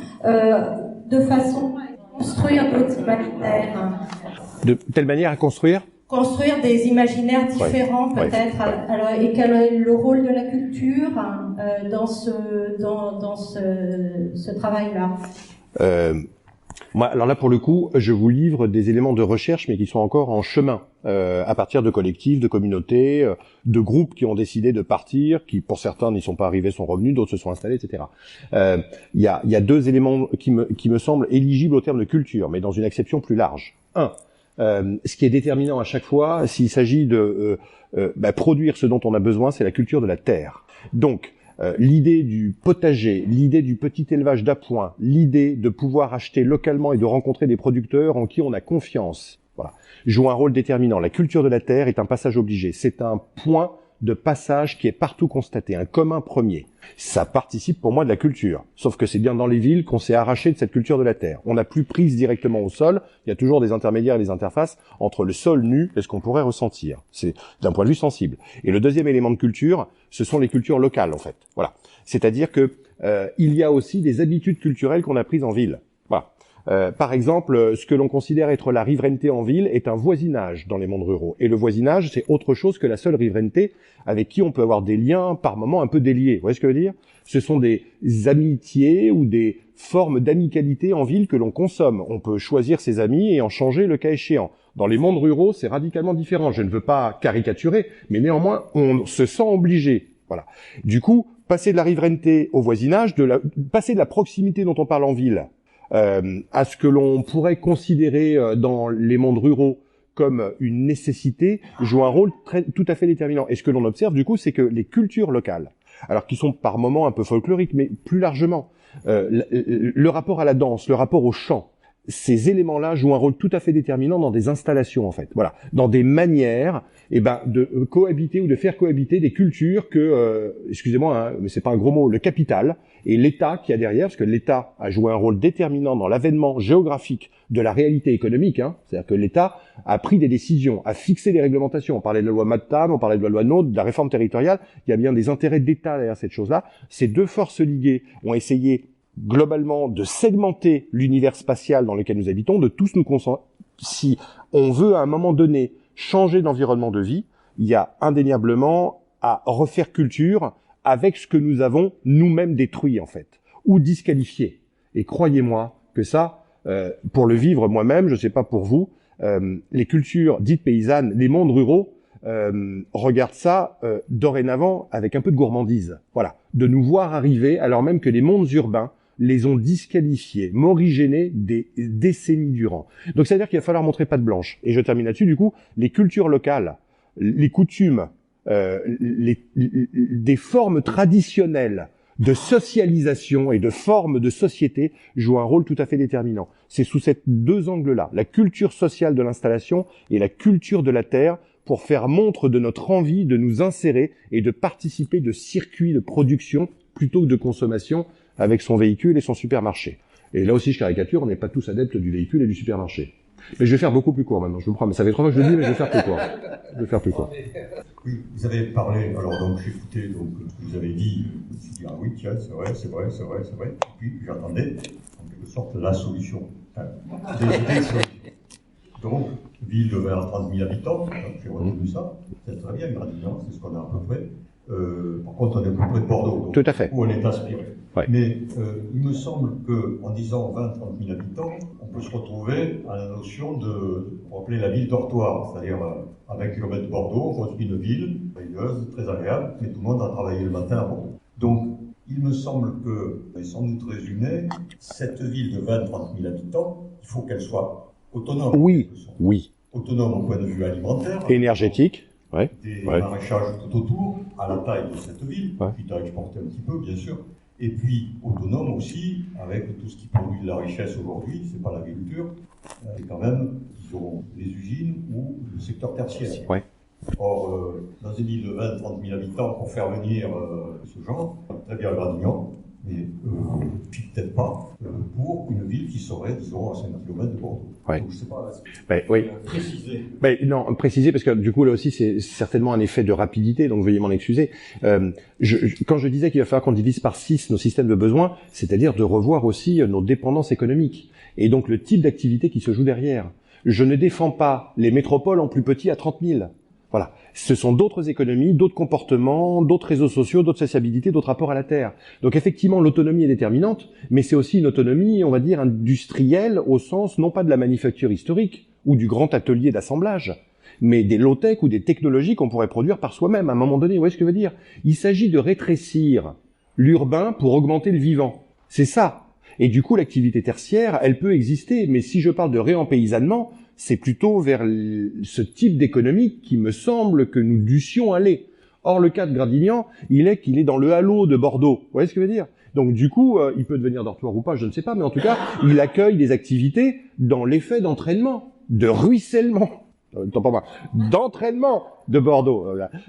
de façon à construire d'autres imaginaires? De telle manière à construire des imaginaires différents, peut-être. Alors, et quel est le rôle de la culture dans ce travail-là? Moi, alors là, pour le coup, je vous livre des éléments de recherche, mais qui sont encore en chemin, à partir de collectifs, de communautés, de groupes qui ont décidé de partir, qui, pour certains, n'y sont pas arrivés, sont revenus, d'autres se sont installés, etc. Il y a deux éléments qui me semblent éligibles au terme de culture, mais dans une acception plus large. Ce qui est déterminant à chaque fois, s'il s'agit de produire ce dont on a besoin, c'est la culture de la terre. Donc, l'idée du potager, l'idée du petit élevage d'appoint, l'idée de pouvoir acheter localement et de rencontrer des producteurs en qui on a confiance, voilà, joue un rôle déterminant. La culture de la terre est un passage obligé. C'est un point de passage qui est partout constaté, un commun premier. Ça participe pour moi de la culture. Sauf que c'est bien dans les villes qu'on s'est arraché de cette culture de la terre. On n'a plus prise directement au sol. Il y a toujours des intermédiaires et des interfaces entre le sol nu et ce qu'on pourrait ressentir. C'est d'un point de vue sensible. Et le deuxième élément de culture, ce sont les cultures locales, en fait. Voilà. C'est-à-dire que il y a aussi des habitudes culturelles qu'on a prises en ville. Voilà. Par exemple, ce que l'on considère être la riverainté en ville est un voisinage dans les mondes ruraux. Et le voisinage, c'est autre chose que la seule riverainté avec qui on peut avoir des liens par moments un peu déliés. Vous voyez ce que je veux dire? Ce sont des amitiés ou des formes d'amicalité en ville que l'on consomme. On peut choisir ses amis et en changer le cas échéant. Dans les mondes ruraux, c'est radicalement différent. Je ne veux pas caricaturer, mais néanmoins, on se sent obligé. Voilà. Du coup, passer de la riverainté au voisinage, passer de la proximité dont on parle en ville, à ce que l'on pourrait considérer dans les mondes ruraux comme une nécessité, joue un rôle tout à fait déterminant. Et ce que l'on observe, du coup, c'est que les cultures locales, alors qui sont par moments un peu folkloriques, mais plus largement, le rapport à la danse, le rapport au chant, ces éléments-là jouent un rôle tout à fait déterminant dans des installations, en fait. Voilà, dans des manières, de cohabiter ou de faire cohabiter des cultures que, excusez-moi, hein, mais c'est pas un gros mot, le capital et l'État qui a derrière, parce que l'État a joué un rôle déterminant dans l'avènement géographique de la réalité économique. Hein, c'est-à-dire que l'État a pris des décisions, a fixé des réglementations. On parlait de la loi Madtam, on parlait de la loi NOTE, de la réforme territoriale. Il y a bien des intérêts d'État derrière cette chose-là. Ces deux forces liguées ont essayé globalement de segmenter l'univers spatial dans lequel nous habitons, de tous nous concentrer. Si on veut à un moment donné changer d'environnement de vie, il y a indéniablement à refaire culture avec ce que nous avons nous-mêmes détruit en fait, ou disqualifié. Et croyez-moi que ça, pour le vivre moi-même, je ne sais pas pour vous, les cultures dites paysannes, les mondes ruraux, regardent ça dorénavant avec un peu de gourmandise. Voilà, de nous voir arriver alors même que les mondes urbains les ont disqualifiés, morigénés des décennies durant. Donc c'est-à-dire qu'il va falloir montrer patte blanche. Et je termine là-dessus, du coup, les cultures locales, les coutumes, des formes traditionnelles de socialisation et de formes de société jouent un rôle tout à fait déterminant. C'est sous ces deux angles-là, la culture sociale de l'installation et la culture de la terre, pour faire montre de notre envie de nous insérer et de participer de circuits de production plutôt que de consommation avec son véhicule et son supermarché. Et là aussi, je caricature, on n'est pas tous adeptes du véhicule et du supermarché. Mais je vais faire beaucoup plus court maintenant, je vous promets. Ça fait 3 fois que je le dis, mais je vais faire plus court. Je vais faire plus court. Oui, vous avez parlé, alors donc j'ai écouté donc, ce que vous avez dit, je me suis dit, ah oui, tiens, c'est vrai. Et puis j'attendais, en quelque sorte, la solution. Enfin, des idées de solution. Donc, ville de 20 à 30 000 habitants, j'ai retenu ça, c'est très bien, Gradignan, c'est ce qu'on a à peu près. Par contre, on est plus près de Bordeaux, donc, tout à fait. où on est inspiré. Ouais. Mais il me semble qu'en disant 20 à 30 000 habitants, on peut se retrouver à la notion de, on va appeler la ville dortoir, c'est-à-dire à 20 km de Bordeaux, on construit une ville merveilleuse, très agréable, mais tout le monde a travaillé le matin à Bordeaux. Donc, il me semble que, et sans doute résumé, cette ville de 20 à 30 000 habitants, il faut qu'elle soit autonome. Oui. Autonome au point de vue alimentaire. Énergétique. Ouais. Des maraîchages tout autour, à la taille de cette ville, quitte à exporter un petit peu, bien sûr. Et puis, autonome aussi, avec tout ce qui produit de la richesse aujourd'hui, c'est pas l'agriculture, c'est quand même, disons, les usines ou le secteur tertiaire. Ouais. Or, dans une ville de 20 à 30 000 habitants, pour faire venir ce genre, très bien Gradignan, mais peut-être pas pour une ville qui serait, disons, à 5 km de Bordeaux. Ouais. Donc, je sais pas, oui. Préciser. Non, préciser, parce que du coup, là aussi, c'est certainement un effet de rapidité, donc veuillez m'en excuser. Quand je disais qu'il va falloir qu'on divise par 6 nos systèmes de besoins, c'est-à-dire de revoir aussi nos dépendances économiques, et donc le type d'activité qui se joue derrière. Je ne défends pas les métropoles en plus petit à 30 000. Voilà. Ce sont d'autres économies, d'autres comportements, d'autres réseaux sociaux, d'autres sociabilités, d'autres rapports à la terre. Donc effectivement, l'autonomie est déterminante, mais c'est aussi une autonomie, on va dire, industrielle, au sens non pas de la manufacture historique ou du grand atelier d'assemblage, mais des low-tech ou des technologies qu'on pourrait produire par soi-même à un moment donné. Vous voyez ce que je veux dire? Il s'agit de rétrécir l'urbain pour augmenter le vivant. C'est ça. Et du coup, l'activité tertiaire, elle peut exister, mais si je parle de réempaysannement, c'est plutôt vers ce type d'économie qui me semble que nous dussions aller. Or, le cas de Gradignan, il est qu'il est dans le halo de Bordeaux. Vous voyez ce que je veux dire? Donc, du coup, il peut devenir dortoir ou pas, je ne sais pas, mais en tout cas, il accueille des activités dans l'effet d'entraînement, de ruissellement. D'entraînement de Bordeaux.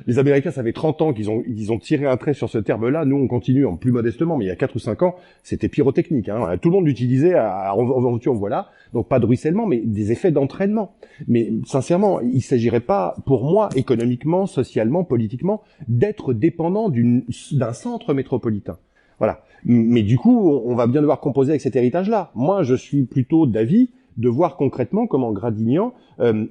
Les Américains, ça fait 30 ans qu'ils ont tiré un trait sur ce terme-là. Nous, on continue en plus modestement, mais il y a 4 ou 5 ans, c'était pyrotechnique. Hein. Tout le monde l'utilisait en voilà. Donc pas de ruissellement, mais des effets d'entraînement. Mais sincèrement, il s'agirait pas, pour moi, économiquement, socialement, politiquement, d'être dépendant d'un centre métropolitain. Voilà. Mais du coup, on va bien devoir composer avec cet héritage-là. Moi, je suis plutôt d'avis de voir concrètement comment Gradignan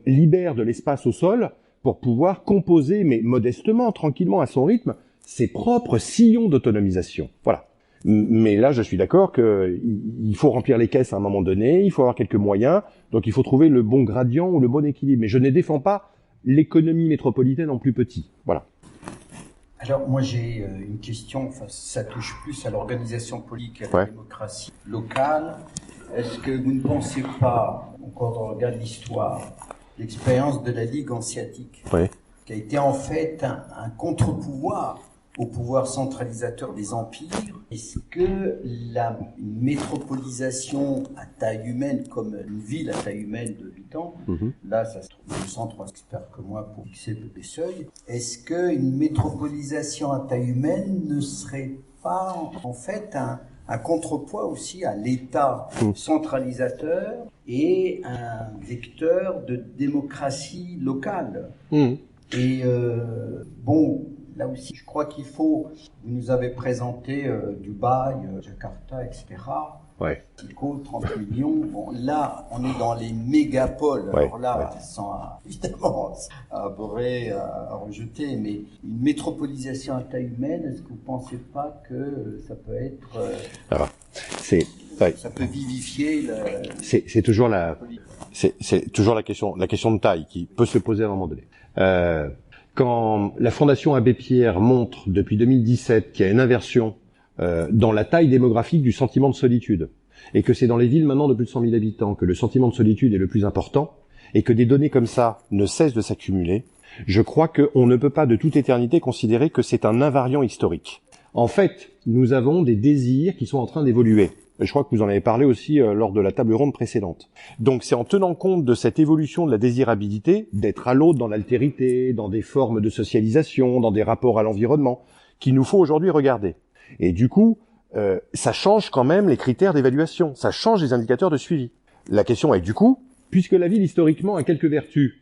libère de l'espace au sol pour pouvoir composer, mais modestement, tranquillement, à son rythme, ses propres sillons d'autonomisation. Voilà. Mais là, je suis d'accord qu'il faut remplir les caisses à un moment donné, il faut avoir quelques moyens, donc il faut trouver le bon gradient ou le bon équilibre. Mais je ne défends pas l'économie métropolitaine en plus petit. Voilà. Alors moi j'ai une question, enfin, ça touche plus à l'organisation politique, à la démocratie locale. Est-ce que vous ne pensez pas, quand on regarde l'histoire, l'expérience de la Ligue hanséatique, qui a été en fait un contre-pouvoir au pouvoir centralisateur des empires, est-ce que la métropolisation à taille humaine, comme une ville à taille humaine de habitants, là ça se trouve 203 experts que moi pour fixer des seuils, est-ce qu'une métropolisation à taille humaine ne serait pas en fait un contrepoids aussi à l'État centralisateur et un vecteur de démocratie locale? Et bon, là aussi, je crois qu'il faut, vous nous avez présenté Dubaï, Jakarta, etc. Tico, 30 millions. Bon, là, on est dans les mégapoles. Alors là, sans évidemment à aborder, à rejeter, mais une métropolisation à taille humaine, est-ce que vous ne pensez pas que ça peut être... ça peut vivifier c'est toujours la question de taille qui peut se poser à un moment donné. Quand la Fondation Abbé Pierre montre depuis 2017 qu'il y a une inversion dans la taille démographique du sentiment de solitude, et que c'est dans les villes maintenant de plus de 100 000 habitants que le sentiment de solitude est le plus important, et que des données comme ça ne cessent de s'accumuler, je crois qu'on ne peut pas de toute éternité considérer que c'est un invariant historique. En fait, nous avons des désirs qui sont en train d'évoluer. Et je crois que vous en avez parlé aussi lors de la table ronde précédente. Donc c'est en tenant compte de cette évolution de la désirabilité, d'être à l'autre dans l'altérité, dans des formes de socialisation, dans des rapports à l'environnement, qu'il nous faut aujourd'hui regarder. Et du coup, ça change quand même les critères d'évaluation, ça change les indicateurs de suivi. La question est du coup, puisque la ville historiquement a quelques vertus,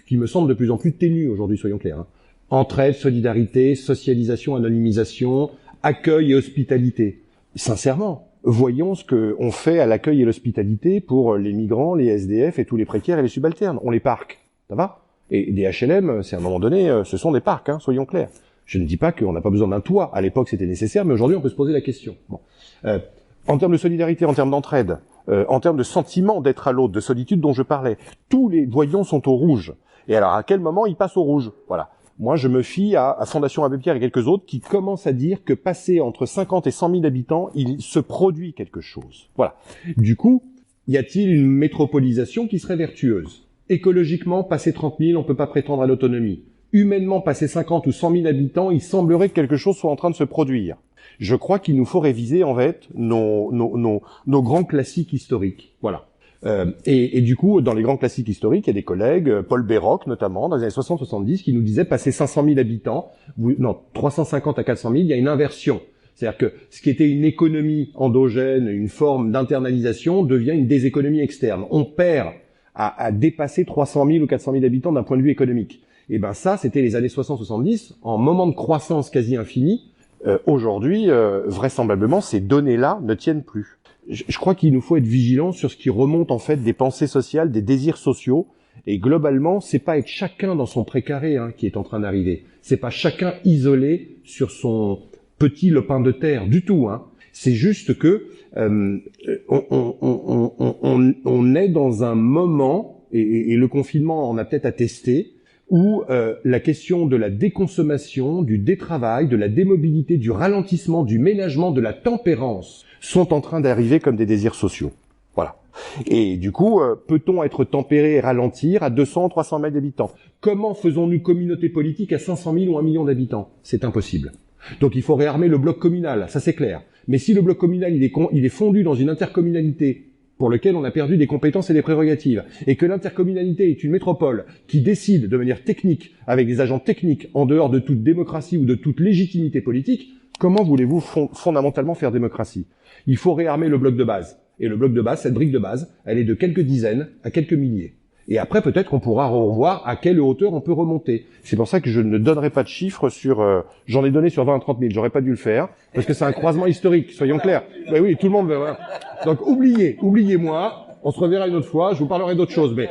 qui me semblent de plus en plus ténues aujourd'hui, soyons clairs, entraide, solidarité, socialisation, anonymisation, accueil et hospitalité. Sincèrement, voyons ce qu'on fait à l'accueil et l'hospitalité pour les migrants, les SDF et tous les précaires et les subalternes. On les parque, ça va? Et des HLM, c'est à un moment donné, ce sont des parcs, soyons clairs. Je ne dis pas qu'on n'a pas besoin d'un toit. À l'époque, c'était nécessaire, mais aujourd'hui, on peut se poser la question. Bon. En termes de solidarité, en termes d'entraide, en termes de sentiment d'être à l'autre, de solitude dont je parlais, tous les voyants sont au rouge. Et alors, à quel moment ils passent au rouge? Voilà. Moi, je me fie à Fondation Abbé Pierre et quelques autres qui commencent à dire que passé entre 50 et 100 000 habitants, il se produit quelque chose. Voilà. Du coup, y a-t-il une métropolisation qui serait vertueuse? Écologiquement, passé 30 000, on peut pas prétendre à l'autonomie. Humainement, passé 50 ou 100 000 habitants, il semblerait que quelque chose soit en train de se produire. Je crois qu'il nous faut réviser, en fait, nos grands classiques historiques. Voilà. Et du coup, dans les grands classiques historiques, il y a des collègues, Paul Béroc notamment, dans les années 60-70, qui nous disaient, passer 500 000 habitants, 350 à 400 000, il y a une inversion. C'est-à-dire que ce qui était une économie endogène, une forme d'internalisation, devient une déséconomie externe. On perd à dépasser 300 000 ou 400 000 habitants d'un point de vue économique. Et ben ça, c'était les années 60-70, en moment de croissance quasi infinie. Aujourd'hui, vraisemblablement, ces données-là ne tiennent plus. Je crois qu'il nous faut être vigilants sur ce qui remonte en fait des pensées sociales, des désirs sociaux. Et globalement, c'est pas être chacun dans son précaré qui est en train d'arriver. C'est pas chacun isolé sur son petit lopin de terre du tout. C'est juste que on est dans un moment, et le confinement en a peut-être attesté, où la question de la déconsommation, du détravail, de la démobilité, du ralentissement, du ménagement, de la tempérance sont en train d'arriver comme des désirs sociaux. Voilà. Et du coup, peut-on être tempéré et ralentir à 200, 300 000 d'habitants? Comment faisons-nous communauté politique à 500 000 ou 1 million d'habitants? C'est impossible. Donc il faut réarmer le bloc communal, ça c'est clair. Mais si le bloc communal il est fondu dans une intercommunalité pour lequel on a perdu des compétences et des prérogatives, et que l'intercommunalité est une métropole qui décide de manière technique, avec des agents techniques, en dehors de toute démocratie ou de toute légitimité politique, comment voulez-vous fondamentalement faire démocratie? Il faut réarmer le bloc de base. Et le bloc de base, cette brique de base, elle est de quelques dizaines à quelques milliers. Et après, peut-être qu'on pourra revoir à quelle hauteur on peut remonter. C'est pour ça que je ne donnerai pas de chiffres sur... j'en ai donné sur 20 à 30 000, j'aurais pas dû le faire, parce que c'est un croisement historique, soyons clairs. Ben oui, tout le monde... Voilà. Donc oubliez-moi, on se reverra une autre fois, je vous parlerai d'autres choses. Mais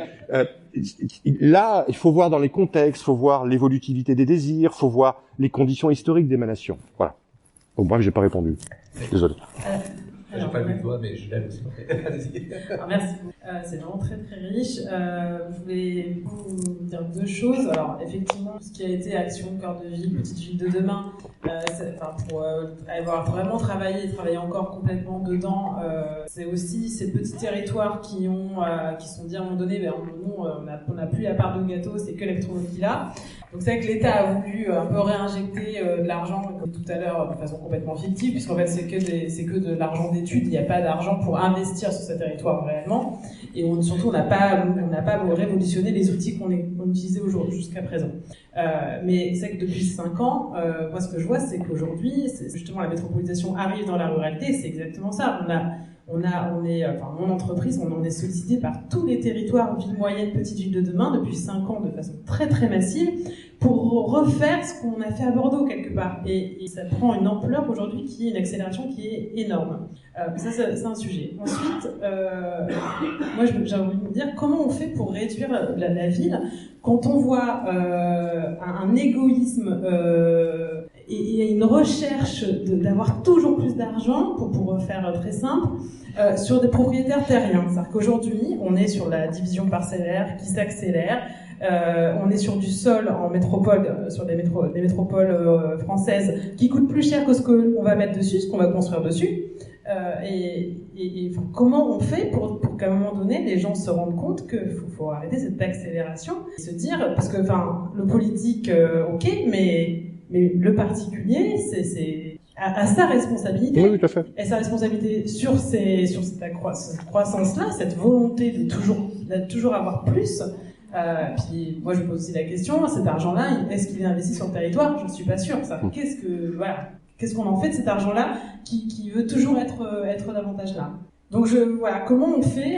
là, il faut voir dans les contextes, il faut voir l'évolutivité des désirs, il faut voir les conditions historiques d'émanation. Voilà. Donc bref, j'ai pas répondu. Désolé. J'ai pas vu toi, mais je l'aime aussi. Merci. C'est vraiment très très riche. Je voulais vous dire deux choses. Alors effectivement, ce qui a été Action Cœur de Ville, Petite Ville de demain, pour avoir vraiment travaillé et travaillé encore complètement dedans, c'est aussi ces petits territoires qui sont dit à un moment donné, nous on n'a plus la part de gâteau, c'est que l'électromobilité là. Donc c'est vrai que l'État a voulu un peu réinjecter de l'argent, comme tout à l'heure, de façon complètement fictive, puisqu'en fait c'est que de l'argent d'études, il n'y a pas d'argent pour investir sur ce territoire réellement, et surtout on n'a pas révolutionné les outils qu'on utilisait aujourd'hui jusqu'à présent. Mais c'est que depuis 5 ans, moi ce que je vois, c'est qu'aujourd'hui, justement la métropolisation arrive dans la ruralité, c'est exactement ça. Mon entreprise, on est sollicité par tous les territoires, villes moyennes, petites villes de demain, depuis 5 ans, de façon très très massive, pour refaire ce qu'on a fait à Bordeaux quelque part. Et ça prend une ampleur aujourd'hui qui est une accélération qui est énorme. Ça, c'est un sujet. Ensuite, moi j'ai envie de me dire comment on fait pour réduire la ville quand on voit un égoïsme et une recherche d'avoir toujours plus d'argent, pour faire très simple, sur des propriétaires terriens. C'est-à-dire qu'aujourd'hui, on est sur la division parcellaire qui s'accélère, on est sur du sol en métropole, sur des métropoles françaises qui coûtent plus cher que ce qu'on va mettre dessus, ce qu'on va construire dessus. Comment on fait pour qu'à un moment donné, les gens se rendent compte qu'il faut arrêter cette accélération et se dire, parce que le politique, ok, mais le particulier, c'est à sa responsabilité. Oui, tout à fait. Et sa responsabilité sur cette croissance-là, cette volonté de toujours avoir plus. Puis moi, je pose aussi la question, cet argent-là, est-ce qu'il est investi sur le territoire? Je ne suis pas sûre. Ça. Qu'est-ce qu'on en fait de cet argent-là qui veut toujours être davantage là? Donc comment on fait,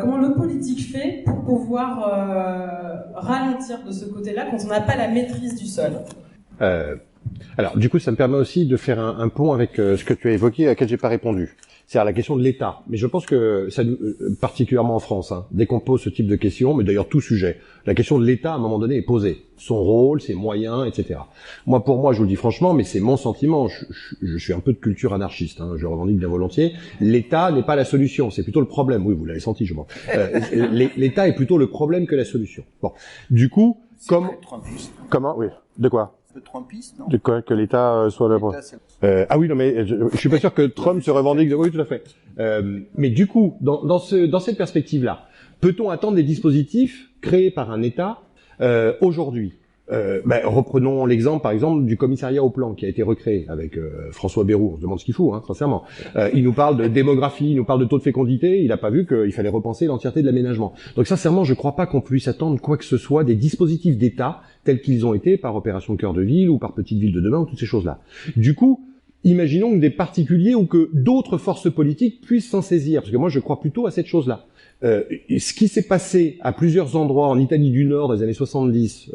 comment le politique fait pour pouvoir ralentir de ce côté-là quand on n'a pas la maîtrise du sol? Alors, du coup, ça me permet aussi de faire un pont avec ce que tu as évoqué, à laquelle j'ai pas répondu. C'est-à-dire la question de l'État. Mais je pense que ça, particulièrement en France, dès qu'on pose ce type de questions, mais d'ailleurs tout sujet, la question de l'État, à un moment donné, est posée. Son rôle, ses moyens, etc. Pour moi, je vous le dis franchement, mais c'est mon sentiment. Je suis un peu de culture anarchiste, je revendique bien volontiers. L'État n'est pas la solution, c'est plutôt le problème. Oui, vous l'avez senti, je pense. L'État est plutôt le problème que la solution. Bon, du coup, comment? Oui. De quoi? Trumpiste, non? De quoi? Que l'État soit là. Ah oui, non, mais je suis pas sûr que Trump se revendique de... Oui, tout à fait. Mais du coup, dans cette perspective-là, peut-on attendre des dispositifs créés par un État aujourd'hui? Reprenons l'exemple, par exemple, du commissariat au plan qui a été recréé avec François Bayrou. On se demande ce qu'il fout, sincèrement. Il nous parle de démographie, il nous parle de taux de fécondité. Il n'a pas vu qu'il fallait repenser l'entièreté de l'aménagement. Donc, sincèrement, je ne crois pas qu'on puisse attendre quoi que ce soit des dispositifs d'État tels qu'ils ont été par Opération Cœur de Ville ou par Petite Ville de demain ou toutes ces choses-là. Du coup, imaginons que des particuliers ou que d'autres forces politiques puissent s'en saisir, parce que moi, je crois plutôt à cette chose-là. Ce qui s'est passé à plusieurs endroits en Italie du Nord dans les années 70,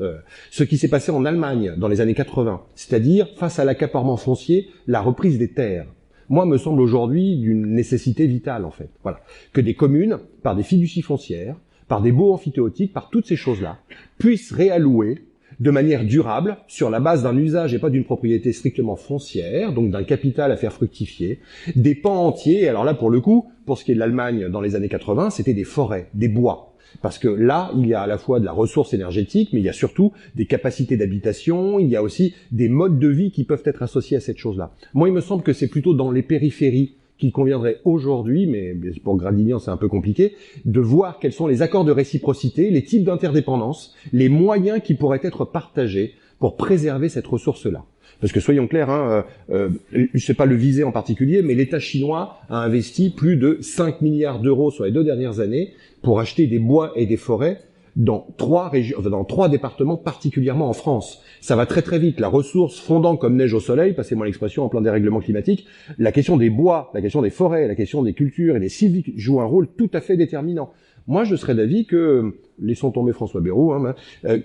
ce qui s'est passé en Allemagne dans les années 80, c'est-à-dire face à l'accaparement foncier, la reprise des terres, moi me semble aujourd'hui d'une nécessité vitale en fait. Voilà, que des communes, par des fiducies foncières, par des baux amphithéotiques, par toutes ces choses-là, puissent réallouer de manière durable, sur la base d'un usage et pas d'une propriété strictement foncière, donc d'un capital à faire fructifier, des pans entiers, alors là pour le coup, pour ce qui est de l'Allemagne dans les années 80, c'était des forêts, des bois. Parce que là, il y a à la fois de la ressource énergétique, mais il y a surtout des capacités d'habitation, il y a aussi des modes de vie qui peuvent être associés à cette chose-là. Moi, il me semble que c'est plutôt dans les périphéries qu'il conviendrait aujourd'hui, mais pour Gradignan c'est un peu compliqué, de voir quels sont les accords de réciprocité, les types d'interdépendance, les moyens qui pourraient être partagés pour préserver cette ressource-là. Parce que soyons clairs, je sais pas le viser en particulier, mais l'État chinois a investi plus de 5 milliards d'euros sur les 2 dernières années pour acheter des bois et des forêts dans 3 régions, dans 3 départements particulièrement en France. Ça va très très vite. La ressource fondant comme neige au soleil, passez-moi l'expression en plein dérèglement climatique, la question des bois, la question des forêts, la question des cultures et des sylviques joue un rôle tout à fait déterminant. Moi, je serais d'avis que, laissons tomber François Bayrou, hein,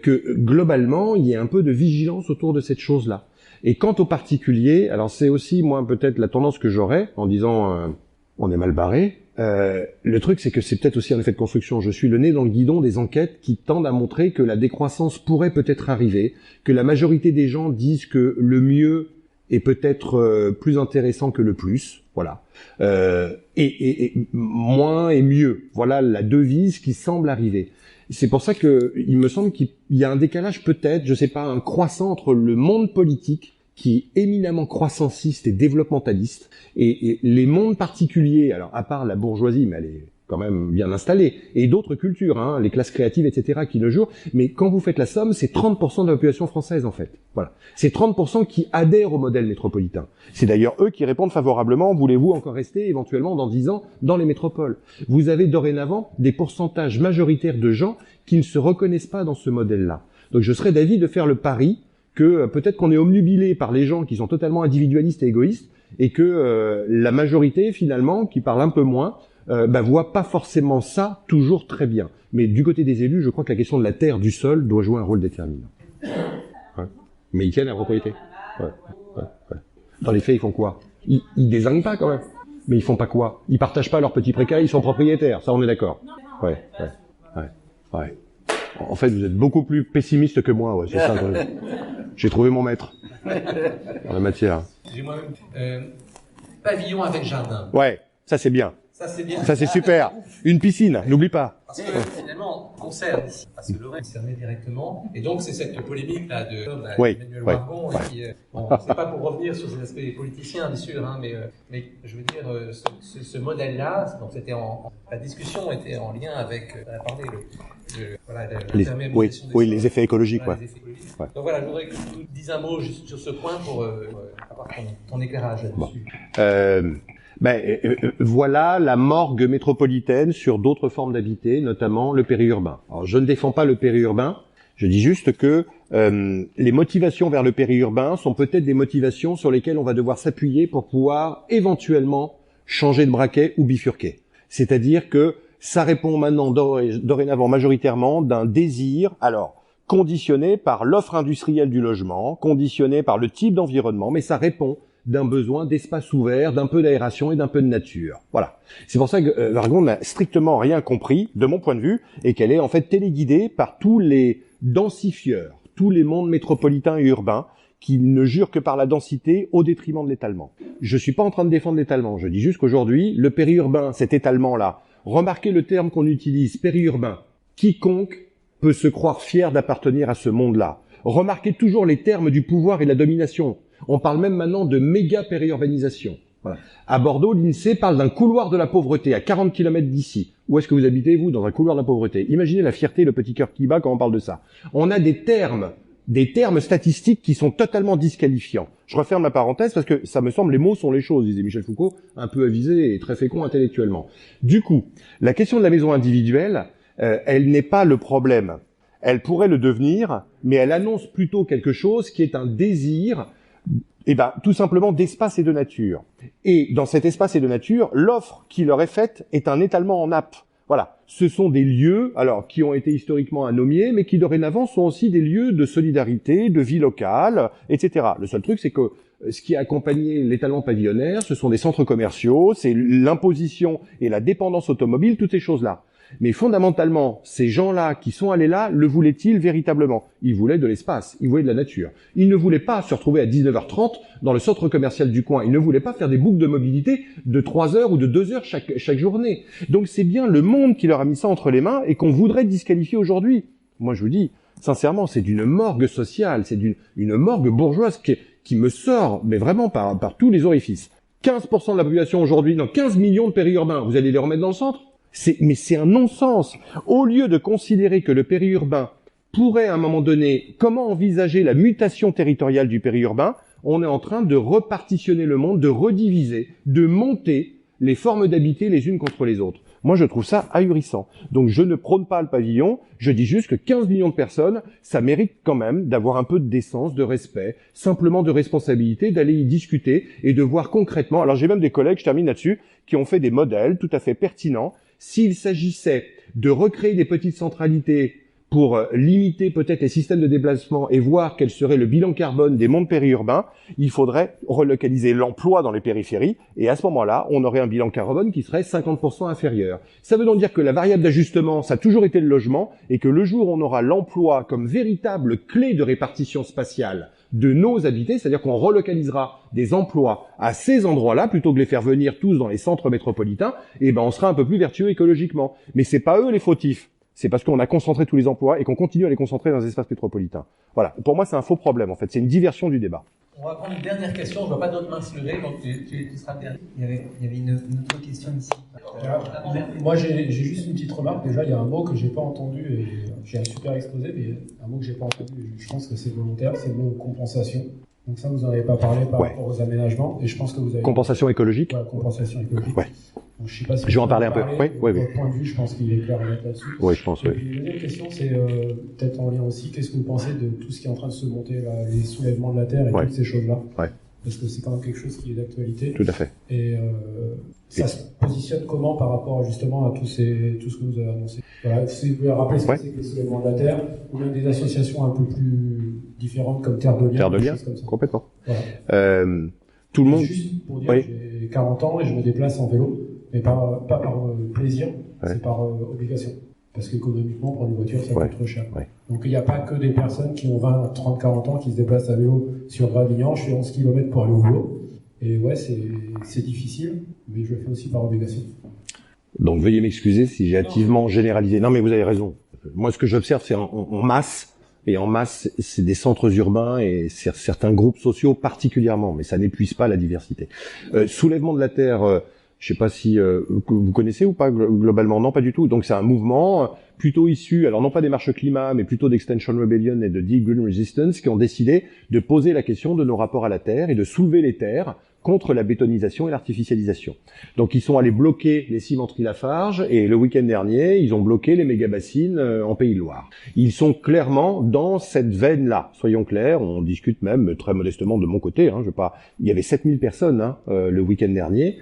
que globalement, il y ait un peu de vigilance autour de cette chose-là. Et quant aux particuliers, alors c'est aussi, moi, peut-être la tendance que j'aurais, en disant on est mal barré. Le truc, c'est que c'est peut-être aussi un effet de construction. Je suis le nez dans le guidon des enquêtes qui tendent à montrer que la décroissance pourrait peut-être arriver, que la majorité des gens disent que le mieux est peut-être plus intéressant que le plus, voilà. Et moins et mieux, voilà la devise qui semble arriver. C'est pour ça que il me semble qu'il y a un décalage peut-être, je sais pas, un croissant entre le monde politique qui est éminemment croissanciste et développementaliste, et les mondes particuliers, alors à part la bourgeoisie, mais elle est quand même bien installée, et d'autres cultures, hein, les classes créatives, etc., qui le jouent, mais quand vous faites la somme, c'est 30% de la population française, en fait. Voilà. C'est 30% qui adhèrent au modèle métropolitain. C'est d'ailleurs eux qui répondent favorablement, voulez-vous encore rester éventuellement dans 10 ans dans les métropoles? Vous avez dorénavant des pourcentages majoritaires de gens qui ne se reconnaissent pas dans ce modèle-là. Donc je serais d'avis de faire le pari que peut-être qu'on est omnubilé par les gens qui sont totalement individualistes et égoïstes, et que la majorité, finalement, qui parle un peu moins, voit pas forcément ça toujours très bien. Mais du côté des élus, je crois que la question de la terre, du sol, doit jouer un rôle déterminant. Ouais. Mais ils tiennent la propriété. Ouais. Dans les faits, ils font quoi? Ils désignent pas, quand même. Mais ils font pas quoi? Ils partagent pas leurs petits précaires, ils sont propriétaires. Ça, on est d'accord. Ouais. En fait, vous êtes beaucoup plus pessimiste que moi, ouais, c'est ça. J'ai trouvé mon maître en la matière. J'ai moi-même pavillon avec jardin. Ouais, ça c'est bien. Ça c'est bien. Ça c'est super. Une piscine, n'oublie pas. Parce que finalement, on concerne, parce que l'Orient est concerné directement, et donc c'est cette polémique là de Emmanuel Wargon, qui, bon, c'est pas pour revenir sur ces aspects politiciens, bien sûr, hein, mais je veux dire, ce modèle-là, donc c'était la discussion était en lien avec, on a parlé les effets écologiques, les effets écologiques. Ouais. Donc voilà, je voudrais que tu dises un mot juste sur ce point pour avoir ton éclairage là-dessus. Voilà la morgue métropolitaine sur d'autres formes d'habiter, notamment le périurbain. Alors, je ne défends pas le périurbain, je dis juste que les motivations vers le périurbain sont peut-être des motivations sur lesquelles on va devoir s'appuyer pour pouvoir éventuellement changer de braquet ou bifurquer. C'est-à-dire que ça répond maintenant dorénavant majoritairement d'un désir, alors conditionné par l'offre industrielle du logement, conditionné par le type d'environnement, mais ça répond d'un besoin d'espace ouvert, d'un peu d'aération et d'un peu de nature. Voilà. C'est pour ça que Wargon n'a strictement rien compris, de mon point de vue, et qu'elle est en fait téléguidée par tous les densifieurs, tous les mondes métropolitains et urbains, qui ne jurent que par la densité au détriment de l'étalement. Je suis pas en train de défendre l'étalement, je dis juste qu'aujourd'hui, le périurbain, cet étalement-là, remarquez le terme qu'on utilise, périurbain. Quiconque peut se croire fier d'appartenir à ce monde-là. Remarquez toujours les termes du pouvoir et de la domination. On parle même maintenant de méga périurbanisation. Voilà. À Bordeaux, l'INSEE parle d'un couloir de la pauvreté à 40 km d'ici. Où est-ce que vous habitez, vous, dans un couloir de la pauvreté? Imaginez la fierté, le petit cœur qui bat quand on parle de ça. On a des termes statistiques qui sont totalement disqualifiants. Je referme la parenthèse parce que ça me semble les mots sont les choses, disait Michel Foucault, un peu avisé et très fécond intellectuellement. Du coup, la question de la maison individuelle, elle n'est pas le problème. Elle pourrait le devenir, mais elle annonce plutôt quelque chose qui est un désir, tout simplement d'espace et de nature. Et dans cet espace et de nature, l'offre qui leur est faite est un étalement en nappe. Voilà, ce sont des lieux, alors qui ont été historiquement annomiés, mais qui dorénavant sont aussi des lieux de solidarité, de vie locale, etc. Le seul truc, c'est que ce qui a accompagné l'étalement pavillonnaire, ce sont des centres commerciaux, c'est l'imposition et la dépendance automobile, toutes ces choses-là. Mais fondamentalement, ces gens-là qui sont allés là, le voulaient-ils véritablement? Ils voulaient de l'espace, ils voulaient de la nature. Ils ne voulaient pas se retrouver à 19h30 dans le centre commercial du coin. Ils ne voulaient pas faire des boucles de mobilité de 3 heures ou de 2 heures chaque journée. Donc c'est bien le monde qui leur a mis ça entre les mains et qu'on voudrait disqualifier aujourd'hui. Moi je vous dis, sincèrement, c'est d'une morgue sociale, c'est une morgue bourgeoise qui me sort, mais vraiment par tous les orifices. 15% de la population aujourd'hui, 15 millions de périurbains, vous allez les remettre dans le centre? Mais c'est un non-sens. Au lieu de considérer que le périurbain pourrait à un moment donné, comment envisager la mutation territoriale du périurbain, on est en train de repartitionner le monde, de rediviser, de monter les formes d'habiter les unes contre les autres. Moi, je trouve ça ahurissant. Donc, je ne prône pas le pavillon, je dis juste que 15 millions de personnes, ça mérite quand même d'avoir un peu de décence, de respect, simplement de responsabilité, d'aller y discuter et de voir concrètement. Alors, j'ai même des collègues, je termine là-dessus, qui ont fait des modèles tout à fait pertinents. S'il s'agissait de recréer des petites centralités pour limiter peut-être les systèmes de déplacement et voir quel serait le bilan carbone des mondes périurbains, il faudrait relocaliser l'emploi dans les périphéries, et à ce moment-là, on aurait un bilan carbone qui serait 50% inférieur. Ça veut donc dire que la variable d'ajustement, ça a toujours été le logement, et que le jour où on aura l'emploi comme véritable clé de répartition spatiale de nos habités, c'est-à-dire qu'on relocalisera des emplois à ces endroits-là, plutôt que de les faire venir tous dans les centres métropolitains, et ben on sera un peu plus vertueux écologiquement. Mais c'est pas eux les fautifs. C'est parce qu'on a concentré tous les emplois et qu'on continue à les concentrer dans les espaces métropolitains. Voilà. Pour moi, c'est un faux problème, en fait. C'est une diversion du débat. On va prendre une dernière question. Je vois pas d'autres mains se lever, donc tu seras le dernier. Il y avait une autre question ici. Moi, j'ai juste une petite remarque. Déjà, il y a un mot que j'ai pas entendu, et j'ai un super exposé, mais un mot que j'ai pas entendu, et je pense que c'est volontaire, c'est le mot compensation. Donc ça, vous n'en avez pas parlé par rapport aux aménagements, et je pense que vous avez... Compensation écologique. Ouais, compensation écologique. Ouais. Donc, je sais pas si je vais en parler un peu. Oui. Votre point de vue, je pense qu'il est clair et net là-dessus. Oui, je pense, oui. La deuxième question, c'est peut-être en lien aussi, qu'est-ce que vous pensez de tout ce qui est en train de se monter, là, les soulèvements de la Terre et toutes ces choses-là? Ouais. Parce que c'est quand même quelque chose qui est d'actualité. Tout à fait. Et ça se positionne comment par rapport justement à tout ce que vous avez annoncé? Voilà, si vous pouvez rappeler ce que c'est que les soulèvements de la Terre, ou bien des associations un peu plus différentes comme Terre de Liens. Terre de Liens, complètement. Voilà. Tout le monde... Juste pour dire, j'ai 40 ans et je me déplace en vélo, mais pas par plaisir, c'est par obligation. Parce qu'économiquement, prendre une voiture, ça coûte trop cher. Donc il n'y a pas que des personnes qui ont 20, 30, 40 ans qui se déplacent à vélo sur Gradignan. Je fais 11 km pour aller au boulot. Et ouais, c'est difficile, mais je le fais aussi par obligation. Donc veuillez m'excuser si j'ai hâtivement généralisé. Non, mais vous avez raison. Moi, ce que j'observe, c'est en masse. Et en masse, c'est des centres urbains et certains groupes sociaux particulièrement, mais ça n'épuise pas la diversité. Soulèvement de la Terre, je sais pas si vous connaissez ou pas globalement, non, pas du tout. Donc c'est un mouvement plutôt issu, alors non pas des marches climat, mais plutôt d'Extinction Rebellion et de Deep Green Resistance, qui ont décidé de poser la question de nos rapports à la Terre et de soulever les terres contre la bétonisation et l'artificialisation. Donc ils sont allés bloquer les cimenteries Lafarge, et le week-end dernier, ils ont bloqué les méga-bassines en Pays de Loire. Ils sont clairement dans cette veine-là, soyons clairs. On discute même très modestement de mon côté, hein, il y avait 7000 personnes le week-end dernier.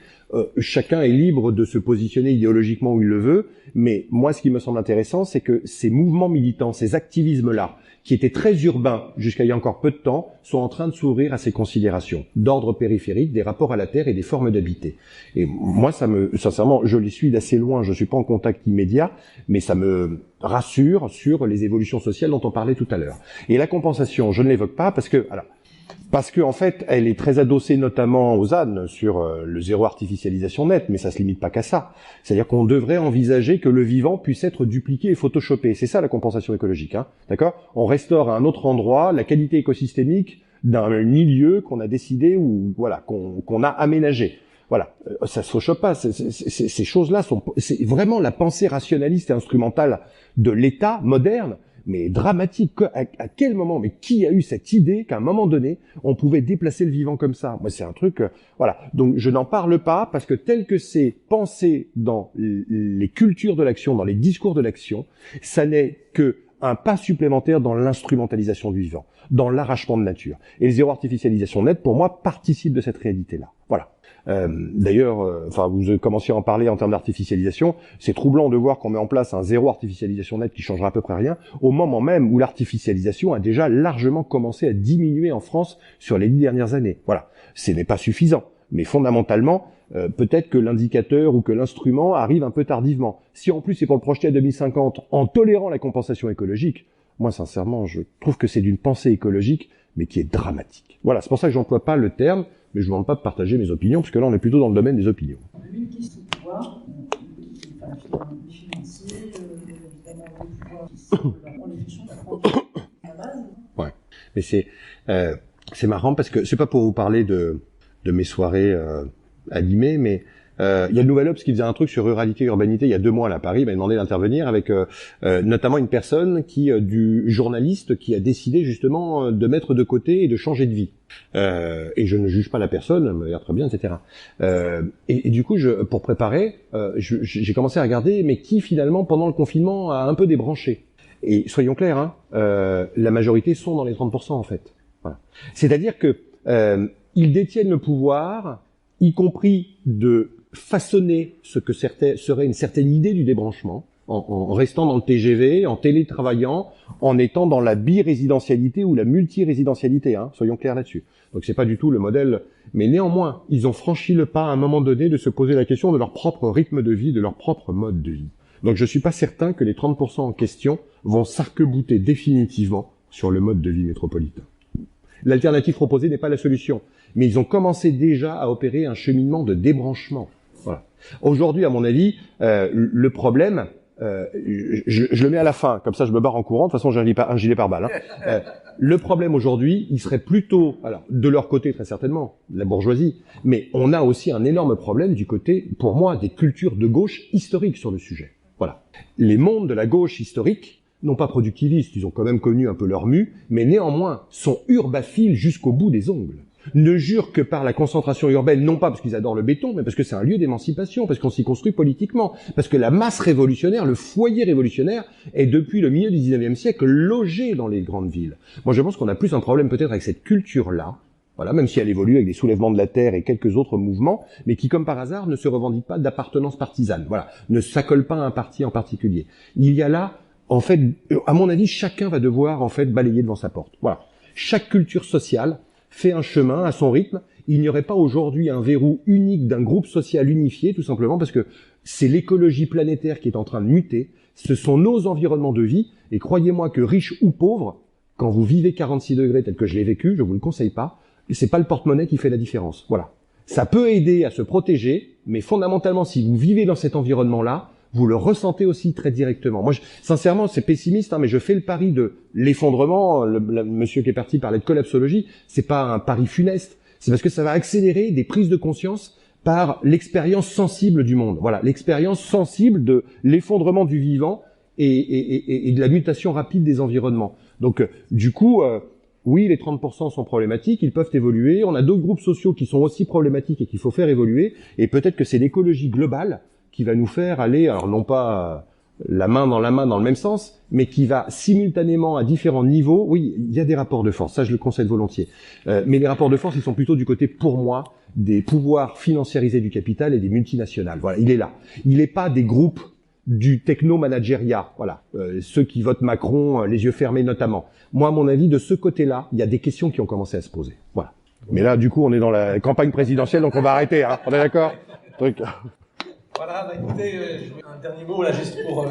Chacun est libre de se positionner idéologiquement où il le veut, mais moi ce qui me semble intéressant, c'est que ces mouvements militants, ces activismes-là, qui étaient très urbains jusqu'à il y a encore peu de temps, sont en train de s'ouvrir à ces considérations d'ordre périphérique, des rapports à la Terre et des formes d'habiter. Et moi, sincèrement, je les suis d'assez loin, je suis pas en contact immédiat, mais ça me rassure sur les évolutions sociales dont on parlait tout à l'heure. Et la compensation, je ne l'évoque pas parce que en fait, elle est très adossée notamment aux ânes sur le zéro artificialisation nette, mais ça se limite pas qu'à ça. C'est-à-dire qu'on devrait envisager que le vivant puisse être dupliqué et photoshopé. C'est ça la compensation écologique, hein, d'accord? On restaure à un autre endroit la qualité écosystémique d'un milieu qu'on a décidé ou voilà qu'on a aménagé. Voilà, ça se photoshop pas. Ces choses-là c'est vraiment la pensée rationaliste et instrumentale de l'État moderne. Mais dramatique. À quel moment, mais qui a eu cette idée qu'à un moment donné, on pouvait déplacer le vivant comme ça? Moi, c'est un truc, voilà. Donc, je n'en parle pas parce que tel que c'est pensé dans les cultures de l'action, dans les discours de l'action, ça n'est que un pas supplémentaire dans l'instrumentalisation du vivant, dans l'arrachement de nature. Et le zéro artificialisation nette, pour moi, participe de cette réalité-là. Voilà. D'ailleurs, vous commenciez à en parler en termes d'artificialisation. C'est troublant de voir qu'on met en place un zéro artificialisation nette qui changera à peu près rien, au moment même où l'artificialisation a déjà largement commencé à diminuer en France sur les 10 dernières années. Voilà, ce n'est pas suffisant, mais fondamentalement, peut-être que l'indicateur ou que l'instrument arrive un peu tardivement. Si en plus c'est pour le projeter à 2050 en tolérant la compensation écologique, moi sincèrement, je trouve que c'est d'une pensée écologique, mais qui est dramatique. Voilà, c'est pour ça que j'emploie pas le terme. Mais je ne vous demande pas de partager mes opinions, parce que là, on est plutôt dans le domaine des opinions. On a une question de pouvoir, les financiers, évidemment, les pouvoirs qui sont dans les fichiers à la base. Ouais, mais c'est marrant, parce que c'est pas pour vous parler de mes soirées animées, mais il y a le Nouvel Obs qui faisait un truc sur ruralité et urbanité il y a 2 mois là, à Paris, il m'a demandé d'intervenir avec notamment une personne du journaliste qui a décidé justement de mettre de côté et de changer de vie. Et je ne juge pas la personne, elle m'a l'air très bien, etc. Et du coup, pour préparer, j'ai commencé à regarder, mais qui finalement pendant le confinement a un peu débranché. Et soyons clairs, hein, la majorité sont dans les 30% en fait. Voilà. C'est-à-dire que ils détiennent le pouvoir, y compris de façonner ce que serait une certaine idée du débranchement, en restant dans le TGV, en télétravaillant, en étant dans la birésidentialité ou la multirésidentialité, hein, soyons clairs là-dessus. Donc c'est pas du tout le modèle, mais néanmoins, ils ont franchi le pas à un moment donné de se poser la question de leur propre rythme de vie, de leur propre mode de vie. Donc je suis pas certain que les 30% en question vont s'arc-bouter définitivement sur le mode de vie métropolitain. L'alternative proposée n'est pas la solution, mais ils ont commencé déjà à opérer un cheminement de débranchement. Voilà. Aujourd'hui, à mon avis, le problème, je le mets à la fin, comme ça je me barre en courant, de toute façon j'ai un gilet pare-balles. Hein. Le problème aujourd'hui, il serait plutôt, alors de leur côté très certainement, la bourgeoisie, mais on a aussi un énorme problème du côté, pour moi, des cultures de gauche historiques sur le sujet. Voilà. Les mondes de la gauche historique, non pas productivistes, ils ont quand même connu un peu leur mue, mais néanmoins sont urbaphiles jusqu'au bout des ongles. Ne jurent que par la concentration urbaine, non pas parce qu'ils adorent le béton, mais parce que c'est un lieu d'émancipation, parce qu'on s'y construit politiquement, parce que la masse révolutionnaire, le foyer révolutionnaire, est depuis le milieu du 19e siècle logé dans les grandes villes. Moi, je pense qu'on a plus un problème peut-être avec cette culture-là, voilà, même si elle évolue avec des soulèvements de la terre et quelques autres mouvements, mais qui, comme par hasard, ne se revendiquent pas d'appartenance partisane, voilà, ne s'accolent pas à un parti en particulier. Il y a là, en fait, à mon avis, chacun va devoir, en fait, balayer devant sa porte. Voilà. Chaque culture sociale fait un chemin à son rythme. Il n'y aurait pas aujourd'hui un verrou unique d'un groupe social unifié, tout simplement parce que c'est l'écologie planétaire qui est en train de muter. Ce sont nos environnements de vie. Et croyez-moi que riches ou pauvres, quand vous vivez 46 degrés tel que je l'ai vécu, je vous le conseille pas, c'est pas le porte-monnaie qui fait la différence. Voilà. Ça peut aider à se protéger, mais fondamentalement, si vous vivez dans cet environnement-là, vous le ressentez aussi très directement. Moi, sincèrement, c'est pessimiste, hein, mais je fais le pari de l'effondrement. Le monsieur qui est parti parlait de collapsologie. C'est pas un pari funeste. C'est parce que ça va accélérer des prises de conscience par l'expérience sensible du monde. Voilà, l'expérience sensible de l'effondrement du vivant et de la mutation rapide des environnements. Donc, du coup, oui, les 30% sont problématiques, ils peuvent évoluer. On a d'autres groupes sociaux qui sont aussi problématiques et qu'il faut faire évoluer. Et peut-être que c'est l'écologie globale qui va nous faire aller, alors non pas la main dans le même sens, mais qui va simultanément à différents niveaux. Oui, il y a des rapports de force, ça je le concède volontiers. Mais les rapports de force, ils sont plutôt du côté, pour moi, des pouvoirs financiarisés du capital et des multinationales. Voilà, il est là. Il n'est pas des groupes du techno-managériat, voilà, ceux qui votent Macron, les yeux fermés notamment. Moi, à mon avis, de ce côté-là, il y a des questions qui ont commencé à se poser. Voilà. Mais là, du coup, on est dans la campagne présidentielle, donc on va arrêter, hein. On est d'accord? Voilà, bah écoutez, un dernier mot là juste pour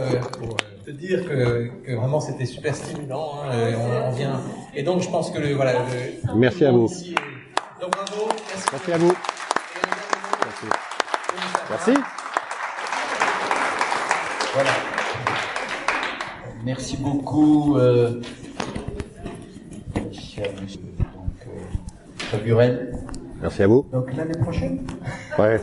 te dire que vraiment c'était super stimulant. Hein, on vient et donc je pense que voilà. Merci à vous. Ici, donc bravo. Merci à vous. Merci. Voilà. Merci beaucoup, cher monsieur Faburel. Merci à vous. Donc l'année prochaine. Ouais.